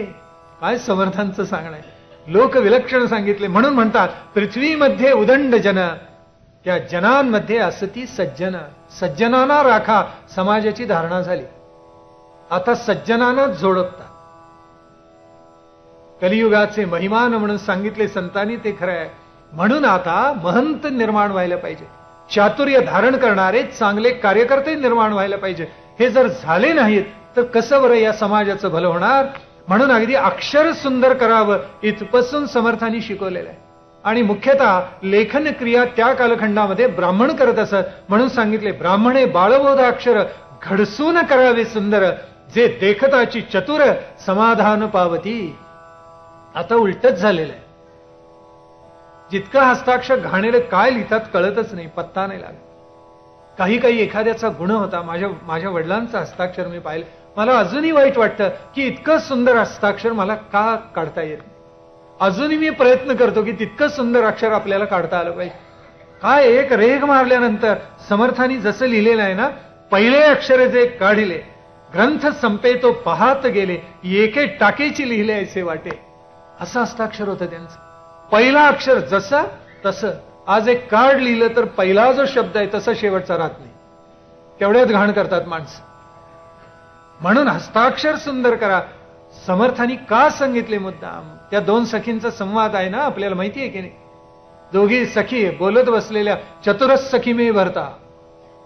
काय समर्थांचं सांगणं आहे. लोक विलक्षण सांगितले. म्हणून म्हणतात पृथ्वीमध्ये उदंड जन, त्या जनांमध्ये असती सज्जन. सज्जनांना राखा समाजाची धारणा झाली. आता सज्जनांनाच जोडपतात. कलियुगाचे महिमान म्हणून सांगितले संतांनी, ते खरं आहे. म्हणून आता महंत निर्माण व्हायला पाहिजे, चातुर्य धारण करणारे चांगले कार्यकर्ते निर्माण व्हायला पाहिजे. हे जर झाले नाहीत तर कसं बरं या समाजाचं भलं होणार? म्हणून अगदी अक्षर सुंदर करावं इथपासून समर्थांनी शिकवलेलं आहे. आणि मुख्यतः लेखन क्रिया त्या कालखंडामध्ये ब्राह्मण करत असत. म्हणून सांगितले, ब्राह्मणे बाळबोधाक्षर घडसून करावे सुंदर, जे देखताची चतुर समाधान पावती. आता उलटच झालेलं आहे. जितकं हस्ताक्षर घाणेरडे काय लिहितात कळतच नाही, पत्ता नाही लागत. काही एखाद्याचा गुण होता. माझ्या वडिलांचं हस्ताक्षर मी पाहिलं, मला अजूनही वाईट वाटतं की इतकं सुंदर हस्ताक्षर मला का काढता येत. अजूनही मी प्रयत्न करतो की तितकं सुंदर अक्षर आपल्याला काढता आलं पाहिजे. काय एक रेघ मारल्यानंतर समर्थांनी जसं लिहिलेलं आहे ना, पहिले अक्षरे जे काढिले, ग्रंथ संपे तो पाहत गेले, एके टाकेची लिहिले असे वाटे. असं हस्ताक्षर होतं त्यांचं. पहिला अक्षर जसं तसं. आज एक कार्ड लिहिलं तर पहिला जो शब्द आहे तसा शेवटचा राहत नाही. तेवढ्यात घाण करतात माणसं. म्हणून हस्ताक्षर सुंदर करा. समर्थांनी का सांगितले मुद्दाम? त्या दोन सखींचा संवाद आहे ना, आपल्याला माहिती आहे की नाही? दोघी सखी बोलत बसलेल्या, चतुरस सखी मी भरता,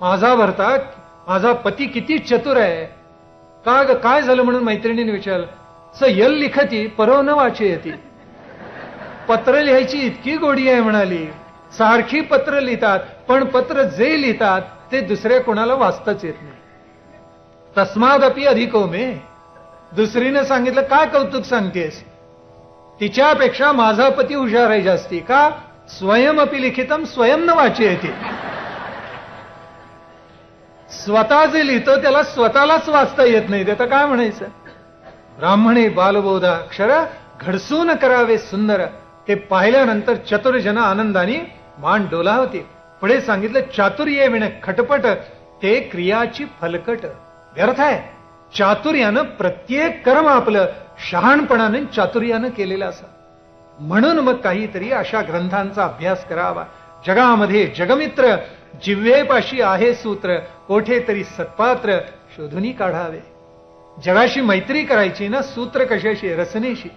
माझा पती किती चतुर आहे. काय झालं म्हणून मैत्रिणीने विचारलं. स यल लिखती परो न वाचे येते. पत्र लिहायची इतकी गोडी आहे म्हणाली. सारखी पत्र लिहितात, पण पत्र जे लिहितात ते दुसऱ्या कोणाला वाचताच येत नाही. तस्मादपि अधिको मे. दुसरीने सांगितलं, काय कौतुक सांगतेस? तिच्यापेक्षा माझा पती हुशार आहे जास्ती. का? स्वयंअपि लिखितम स्वयं न वाचे येते. स्वतः जे लिहितो त्याला स्वतःलाच वाचता येत नाही. त्याचं काय म्हणायचं? ब्राह्मणे बालबोधा अक्षर घडसून करावे सुंदर. ते पाहिल्यानंतर चतुर्जन आनंदाने मान डोलावते. पुढे सांगितलं, चातुर्य विण खटपट ते क्रियाची फलकट. व्यर्थ आहे. चातुर्यानं प्रत्येक कर्म आपलं शहाणपणाने चातुर्यानं केलेलं असं. म्हणून मग काहीतरी अशा ग्रंथांचा अभ्यास करावा. जगामध्ये जगमित्र जिव्हेपाशी आहे सूत्र, कोठे तरी सत्पात्र शोधून काढावे. जगाशी मैत्री करायची ना, सूत्र कशाशी? रचनेशी.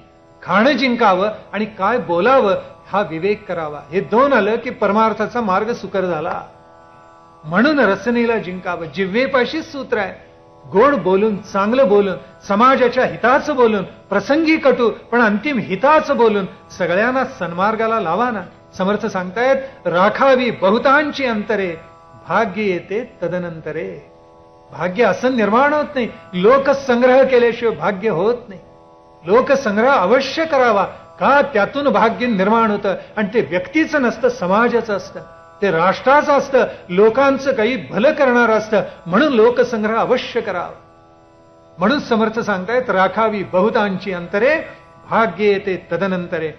खाणं जिंकावं आणि काय बोलावं हा विवेक करावा. हे दोन आलं की परमार्थाचा मार्ग सुकर झाला. म्हणून रसनेला जिंकावं. जिव्हेपाशीच सूत्र आहे. गोड बोलून, चांगलं बोलून, समाजाच्या हिताचं बोलून, प्रसंगी कटू पण अंतिम हिताचं बोलून सगळ्यांना सन्मार्गाला लावा ना. समर्थ सांगतायत राखावी बहुतांची अंतरे, भाग्य येते तदनंतरे. भाग्य असं निर्माण होत नाही. लोकसंग्रह केल्याशिवाय भाग्य होत नाही. लोकसंग्रह अवश्य करावा. का? त्यातून भाग्य निर्माण होतं. आणि ते व्यक्तीचं नसतं, समाजाचं असतं, ते राष्ट्राचं असतं, लोकांचं काही भलं करणारं असतं. म्हणून लोकसंग्रह अवश्य करावा. म्हणून समर्थ सांगतायत राखावी बहुतांची अंतरे, भाग्य येते तदनंतरे.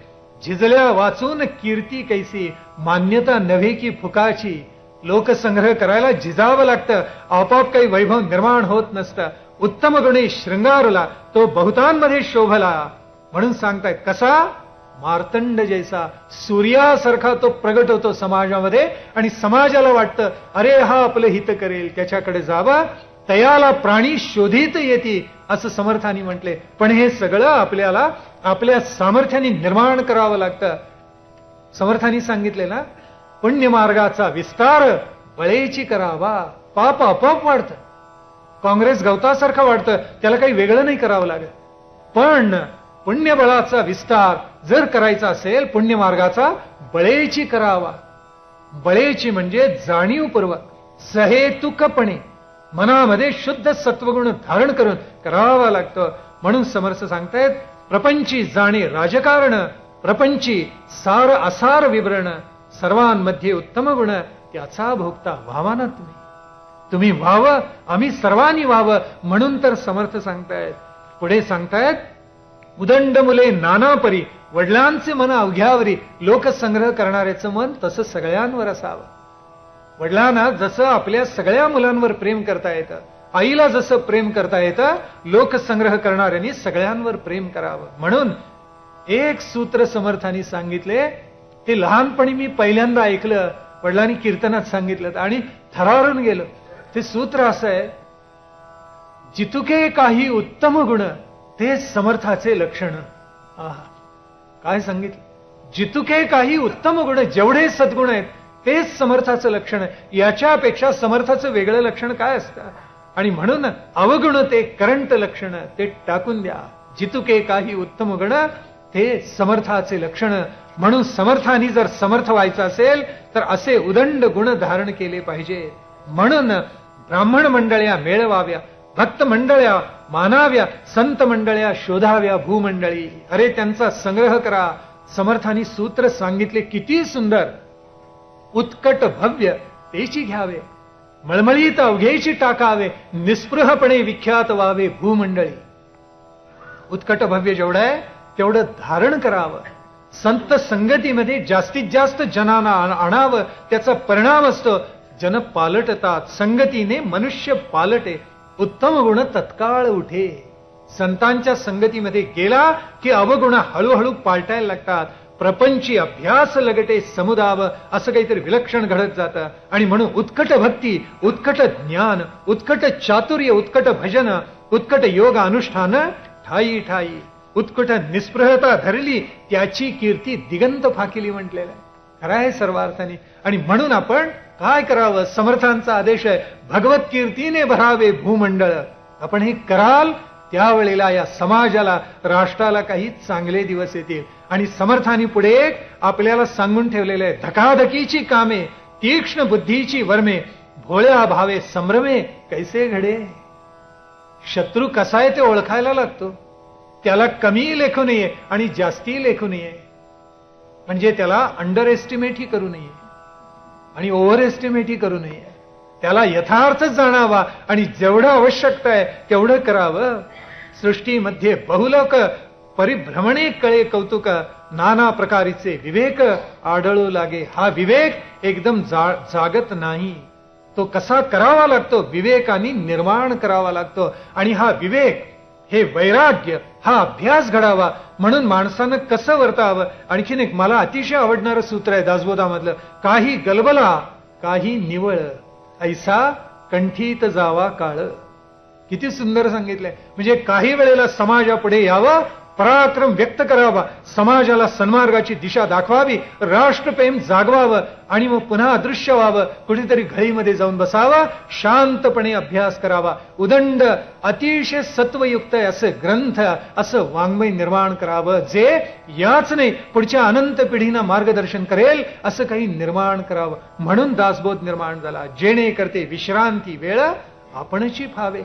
झिजल्या वाचून कीर्ती कैसी, मान्यता नव्हे की फुकाची. लोकसंग्रह करायला झिजावं लागतं. आपोआप काही वैभव निर्माण होत नसतं. उत्तम गुणे शृंगारला, तो बहुतांमध्ये शोभला. म्हणून सांगतायत कसा? मार्तंड जैसा, सूर्यासारखा तो प्रगट होतो समाजामध्ये. आणि समाजाला वाटतं अरे हा आपलं हित करेल, त्याच्याकडे जावं. तयाला प्राणी शोधित येती, असं समर्थांनी म्हटले. पण हे सगळं आपल्याला आपल्या सामर्थ्याने निर्माण करावं लागतं. समर्थांनी सांगितले ना, पुण्यमार्गाचा विस्तार बळेची करावा. पाप आपोआप वाढतं. काँग्रेस गवतासारखं वाढतं, त्याला काही वेगळं नाही करावं लागत. पण पुण्यबळाचा विस्तार जर करायचा असेल, पुण्यमार्गाचा बळेची करावा. बळेची म्हणजे जाणीवपूर्वक, सहेतुकपणे, मनामध्ये शुद्ध सत्वगुण धारण करून करावा लागतं. म्हणून समर्थ सांगतायत प्रपंची जाणे राजकारण, प्रपंची सार असार विवरण, सर्वांमध्ये उत्तम गुण त्याचा भोगता व्हावा ना तुम्ही. तुम्ही व्हावं, आम्ही सर्वांनी व्हावं. म्हणून तर समर्थ सांगतायत. पुढे सांगतायत उदंड मुले नाना परी, वडिलांचे मन अवघ्यावरी. लोकसंग्रह करणाऱ्याचं मन तसं सगळ्यांवर असावं. वडिलांना जसं आपल्या सगळ्या मुलांवर प्रेम करता येतं, आईला जसं प्रेम करता येतं, लोकसंग्रह करणाऱ्यांनी सगळ्यांवर प्रेम करावं. म्हणून एक सूत्र समर्थांनी सांगितले, ते लहानपणी मी पहिल्यांदा ऐकलं, वडिलांनी कीर्तनात सांगितलं आणि थरारून गेलो. ते सूत्र असं आहे, जितुके काही उत्तम गुण ते समर्थाचे लक्षण. काय सांगितलं? जितुके काही उत्तम गुण, जेवढे सद्गुण आहेत तेच समर्थाचं लक्षण आहे. याच्यापेक्षा समर्थाचं वेगळं लक्षण काय असतं? आणि म्हणून अवगुण ते करंट लक्षण ते टाकून द्या. जितुके काही उत्तम गुण ते समर्थाचे लक्षण. म्हणून समर्थांनी जर समर्थ व्हायचं असेल तर असे उदंड गुण धारण केले पाहिजे. म्हणून ब्राह्मण मंडळ्या मेळवाव्या, भक्त मंडळ्या मानाव्या, संत मंडळ्या शोधाव्या भूमंडळी. अरे त्यांचा संग्रह करा. समर्थांनी सूत्र सांगितले किती सुंदर. उत्कट भव्य तेची घ्यावे, मळमळीत अवघेची टाकावे, निस्पृहपणे विख्यात व्हावे भूमंडळी. उत्कट भव्य जेवढं आहे तेवढं धारण करावं. संत संगतीमध्ये जास्तीत जास्त जनांना आणावं. त्याचा परिणाम असतो जन पालटतात. संगतीने मनुष्य पालटे, उत्तम गुण तत्काळ उठे. संतांच्या संगतीमध्ये गेला की अवगुण हळूहळू पालटायला लागतात. प्रपंची अभ्यास लगटे समुदाव, असं काहीतरी विलक्षण घडत जातं. आणि म्हणून उत्कट भक्ती, उत्कट ज्ञान, उत्कट चातुर्य, उत्कट भजन, उत्कट योग अनुष्ठान ठाई ठाई. उत्कट निस्पृहता धरली त्याची कीर्ती दिगंत फाकिली म्हटलेलं आहे. खरं आहे सर्वार्थाने. आणि म्हणून आपण काय करावं? समर्थांचा आदेश आहे, भगवत कीर्तीने भरावे भूमंडळ. आपण हे कराल त्यावेळेला या समाजाला, राष्ट्राला काही चांगले दिवस येतील. आणि समर्थांनी पुढे आपल्याला सांगून ठेवलेलं आहे, धकाधकीची कामे, तीक्ष्ण बुद्धीची वर्मे, भोळ्या भावे संभ्रमे कैसे घडे. शत्रू कसा आहे ते ओळखायला लागतो. त्याला कमी लेखू नये आणि जास्ती लेखू नये. म्हणजे त्याला अंडर एस्टिमेटही करू नये आणि ओव्हर एस्टिमेटही करू नये. त्याला यथार्थच जाणावा आणि जेवढं आवश्यकता आहे तेवढं करावं. सृष्टीमध्ये बहुलोक परिभ्रमणे कळे कौतुक, नाना प्रकारीचे विवेक आढळू लागे. हा विवेक एकदम जागत नाही. तो कसा करावा लागतो? विवेकाने निर्माण करावा लागतो. आणि हा विवेक, हे वैराग्य, हा अभ्यास घडावा. म्हणून माणसानं कसं वर्तावं? आणखीन एक मला अतिशय आवडणारं सूत्र आहे दासबोधामधलं, काही गलबला काही निवळ, ऐसा कंठीत जावा काळ. किती सुंदर सांगितलंय. म्हणजे काही वेळेला समाजापुढे यावं पराक्रम व्यक्त करावा, समाजाला सन्मार्गाची दिशा दाखवावी, राष्ट्रप्रेम जागवावं आणि मग पुन्हा अदृश्य व्हावं, कुठेतरी घळीमध्ये जाऊन बसावा, शांतपणे अभ्यास करावा, उदंड अतिशय सत्वयुक्त असं ग्रंथ, असं वाङ्मय निर्माण करावं, जे याच नाही पुढच्या अनंत पिढींना मार्गदर्शन करेल असं काही निर्माण करावं. म्हणून दासबोध निर्माण झाला, जेणे करते विश्रांती वेळ आपणची फावे.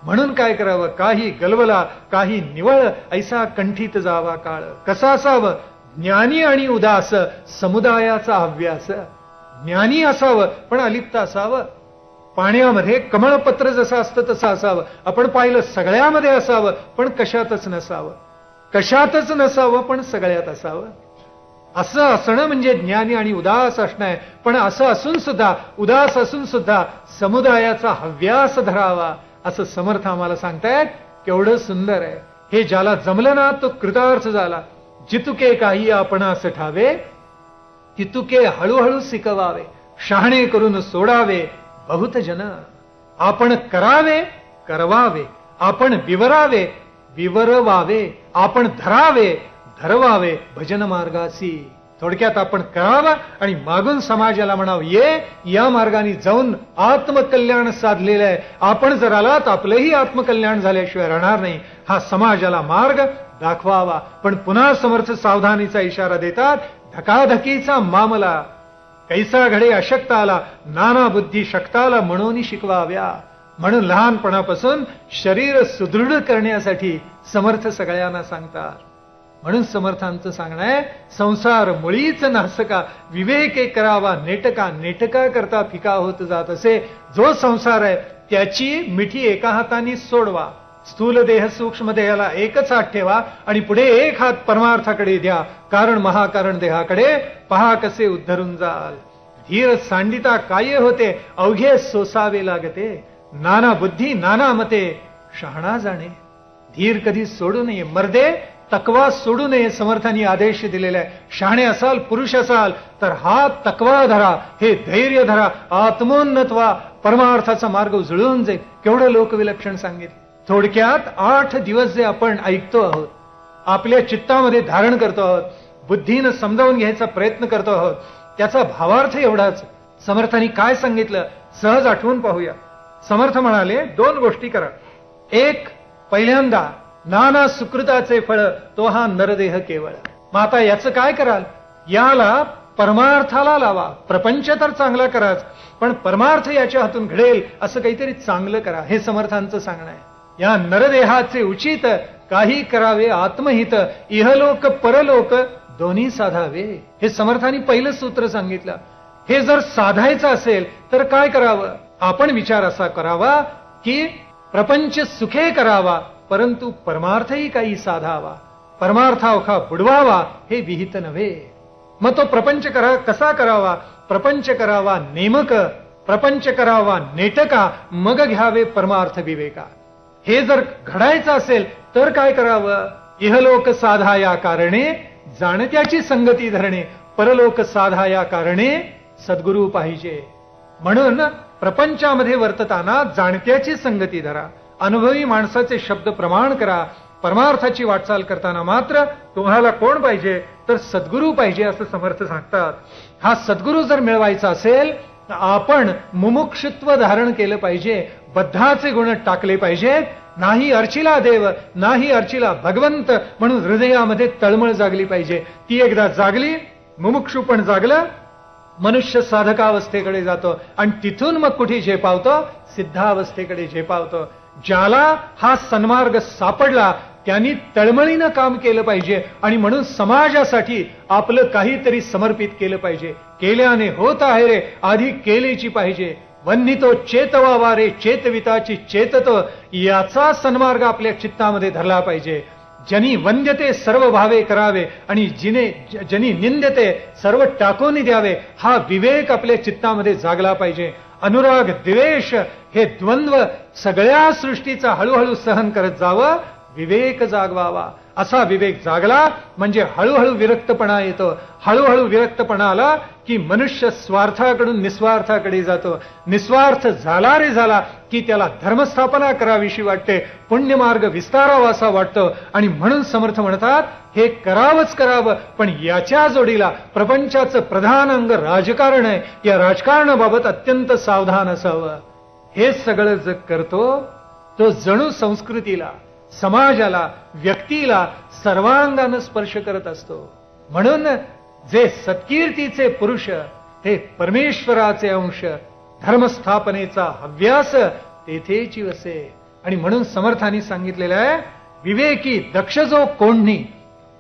म्हणून काय करावं, काही गलवला काही निवळ, ऐसा कंठीत जावा काळ. कसा असावं, ज्ञानी आणि उदास, समुदायाचा हव्यास. ज्ञानी असावं पण अलिप्त असावं, पाण्यामध्ये कमळपत्र जसं असतं तसं असावं. आपण पाहिलं सगळ्यामध्ये असावं पण कशातच नसावं, कशातच नसावं पण सगळ्यात असावं. असं असणं म्हणजे ज्ञानी आणि उदास असणं आहे. पण असं असून सुद्धा, उदास असून सुद्धा समुदायाचा हव्यास धरावा, असं समर्थ आम्हाला सांगतायत. केवढं सुंदर आहे हे. ज्याला जमलं ना तो कृतार्थ झाला. जितुके काही आपण असं ठावे, तितुके हळूहळू शिकवावे, शहाणे करून सोडावे बहुत जन. आपण करावे करवावे, आपण विवरावे विवरवावे, आपण धरावे धरवावे भजन मार्गासी. थोडक्यात आपण करावा आणि मागून समाजाला म्हणावं, ये या मार्गाने जाऊन आत्मकल्याण साधलेलं आहे. आपण जर आलात आपलंही आत्मकल्याण झाल्याशिवाय राहणार नाही. हा समाजाला मार्ग दाखवावा. पण पुन्हा समर्थ सावधानीचा इशारा देतात, धकाधकीचा मामला कैसा घडे अशक्त आला, नाना बुद्धी शक्ताला म्हणून शिकवाव्या. म्हणून लहानपणापासून शरीर सुदृढ करण्यासाठी समर्थ सगळ्यांना सांगतात. म्हणून समर्थांचं सांगणं आहे, संसार मुळीच नासका, विवेके करावा नेटका, नेटका करता फिका होत जात असे. जो संसार आहे त्याची मिठी एका हाताने सोडवा, स्थूल देह सूक्ष्म देहाला एकच हात ठेवा आणि पुढे एक हात परमार्थाकडे द्या. कारण महाकारण देहाकडे पहा कसे उद्धरून जाल. धीर सांडिता काय होते, अवघे सोसावे लागते. नाना बुद्धी नाना मते, शहाणा जाणे. धीर कधी सोडू नये, मर्दे तकवा सोडू नये. समर्थांनी आदेश दिलेला आहे. शहाणे असाल, पुरुष असाल तर हा तकवा धरा, हे धैर्य धरा, आत्मोन्नत व्हा, परमार्थाचा मार्ग उजळून जाईल. केवढं लोकविलक्षण सांगितलं. थोडक्यात 8 दिवस जे आपण ऐकतो आहोत, आपल्या चित्तामध्ये धारण करतो आहोत, बुद्धीनं समजावून घ्यायचा प्रयत्न करतो आहोत, त्याचा भावार्थ एवढाच. समर्थांनी काय सांगितलं सहज आठवून पाहूया. समर्थ म्हणाले 2 गोष्टी करा. एक, पहिल्यांदा नाना सुकृताचे फळ तो हा नरदेह केवळ. मग आता याचं काय कराल, याला परमार्थाला लावा. प्रपंच तर चांगला कराच, पण परमार्थ याच्या हातून घडेल असं काहीतरी चांगलं करा, हे समर्थांचं सांगणं आहे. या नरदेहाचे उचित काही करावे आत्महित, इहलोक परलोक दोन्ही साधावे. हे समर्थांनी पहिलं सूत्र सांगितलं. हे जर साधायचं असेल तर काय करावं. आपण विचार असा करावा की प्रपंच सुखे करावा, परंतु परमार्थही काही साधावा. परमार्थावखा बुडवावा हे विहित नव्हे. मग तो प्रपंच कसा करावा. प्रपंच करावा नेमक, प्रपंच करावा नेटका, मग घ्यावे परमार्थ विवेका. हे जर घडायचं असेल तर काय करावं. इहलोक साधा या कारणे जाणत्याची संगती धरणे, परलोक साधा या कारणे सद्गुरू पाहिजे. म्हणून प्रपंचामध्ये वर्तताना जाणत्याची संगती धरा, अनुभवी माणसाचे शब्द प्रमाण करा. परमार्थाची वाटचाल करताना मात्र तुम्हाला कोण पाहिजे तर सद्गुरू पाहिजे असं समर्थ सांगतात. हा सद्गुरू जर मिळवायचा असेल तर आपण मुमुक्षुत्व धारण केलं पाहिजे, बद्धाचे गुण टाकले पाहिजेत. नाही अर्चिला देव, नाही अर्चिला भगवंत म्हणून हृदयामध्ये तळमळ जागली पाहिजे. ती एकदा जागली, मुमुक्षु पण जागलं, मनुष्य साधकावस्थेकडे जातो आणि तिथून मग कुठे झेपावतो, सिद्धावस्थेकडे झेपावतो. ज्याला हा सन्मार्ग सापडला त्यांनी तळमळीनं काम केलं पाहिजे आणि म्हणून समाजासाठी आपलं काहीतरी समर्पित केलं पाहिजे. केल्याने होत आहे रे, आधी केलेची पाहिजे. वन्नितो चेतवावा रे, चेतविताची चेततो, याचा सन्मार्ग आपल्या चित्तामध्ये धरला पाहिजे. जनी वंद्यते सर्व भावे करावे आणि जनी निंद्यते सर्व टाकून द्यावे, हा विवेक आपल्या चित्तामध्ये जागला पाहिजे. अनुराग द्वेष हे द्वंद्व सगळ्या सृष्टीचा हळूहळू सहन करत जावं, विवेक जागवावा. असा विवेक जागला म्हणजे हळूहळू विरक्तपणा येतो. हळूहळू विरक्तपणा आला की मनुष्य स्वार्थाकडून निस्वार्थाकडे जातो. निस्वार्थ झाला रे झाला की त्याला धर्मस्थापना करावीशी वाटते, पुण्यमार्ग विस्तारावासा वाटतो. आणि म्हणून समर्थ म्हणतात हे करावंच करावं, पण याच्या जोडीला प्रपंचाचं प्रधान अंग राजकारण आहे. या राजकारणाबाबत अत्यंत सावधान असावं. हे सगळं जग करतो तो जणू संस्कृतीला, समाजाला, व्यक्तीला सर्वांगानं स्पर्श करत असतो. म्हणून जे सत्कीर्तीचे पुरुष ते परमेश्वराचे अंश, धर्मस्थापनेचा हव्यास तेथेची वसे. आणि म्हणून समर्थांनी सांगितलेलं आहे विवेकी दक्ष जो कोण्ही,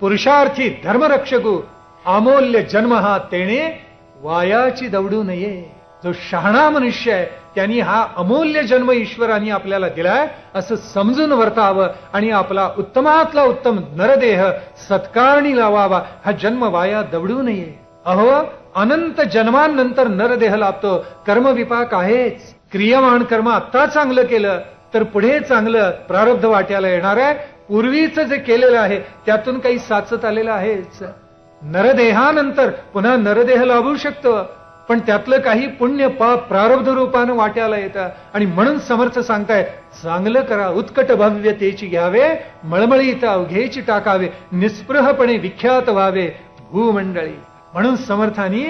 पुरुषार्थी धर्मरक्षकू, अमूल्य जन्म हा तेणे वायाची दवडू नये. जो शहाणा मनुष्य आहे त्यांनी हा अमूल्य जन्म ईश्वराने आपल्याला दिलाय असं समजून वर्तावं आणि आपला उत्तमातला उत्तम नरदेह सत्कारणी लावावा. हा जन्म वाया दवडू नये. अहो अनंत जन्मांनंतर नरदेह लाभतो. कर्मविपाक आहेच. क्रियमाण कर्म आत्ता चांगलं केलं तर पुढे चांगलं प्रारब्ध वाट्याला येणार आहे. पूर्वीचं जे केलेलं आहे त्यातून काही साचत आलेलं आहेच. नरदेहानंतर पुन्हा नरदेह लाभू शकतो, पण त्यातलं काही पुण्य पाप प्रारब्ध रूपानं वाट्याला येतं. आणि म्हणून समर्थ सांगताय चांगलं करा, उत्कट भव्यतेची घ्यावे, मळमळीत अवघेची टाकावे, निस्पृहपणे विख्यात व्हावे भूमंडळी. म्हणून समर्थांनी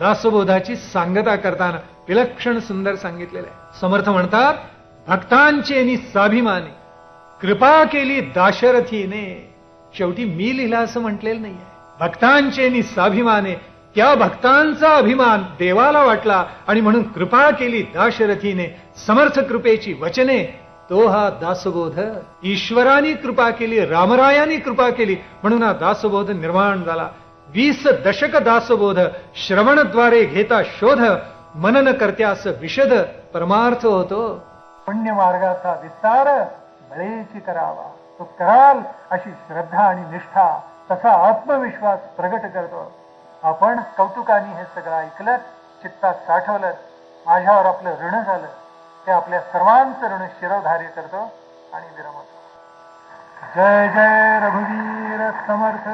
दासबोधाची सांगता करताना विलक्षण सुंदर सांगितलेलं आहे. समर्थ म्हणतात भक्तांचे नि स्वाभिमाने कृपा केली दाशरथीने. शेवटी मी लिहिला असं म्हटलेलं नाहीये. भक्तांचे नि स्वाभिमाने, त्या भक्तांचा अभिमान देवाला वाटला आणि म्हणून कृपा केली दाशरथीने. समर्थ कृपेची वचने तो हा दासबोध. ईश्वरानी कृपा केली, रामरायांनी कृपा केली म्हणून हा दासबोध निर्माण झाला. 20 दशक दासबोध श्रवणद्वारे घेता शोध, मनन करत्यास विशद परमार्थ होतो. पुण्य मार्गाचा विस्तार बळेची करावा. तो कराल अशी श्रद्धा आणि निष्ठा, तसा आत्मविश्वास प्रगट करतो. आपण कौतुकाने हे सगळं ऐकलं, चित्तात साठवलं, माझ्यावर आपलं ऋण झालं, ते आपल्या सर्वांचं ऋण शिरोधार्य करतो आणि विरमतो. जय जय रघुवीर समर्थ.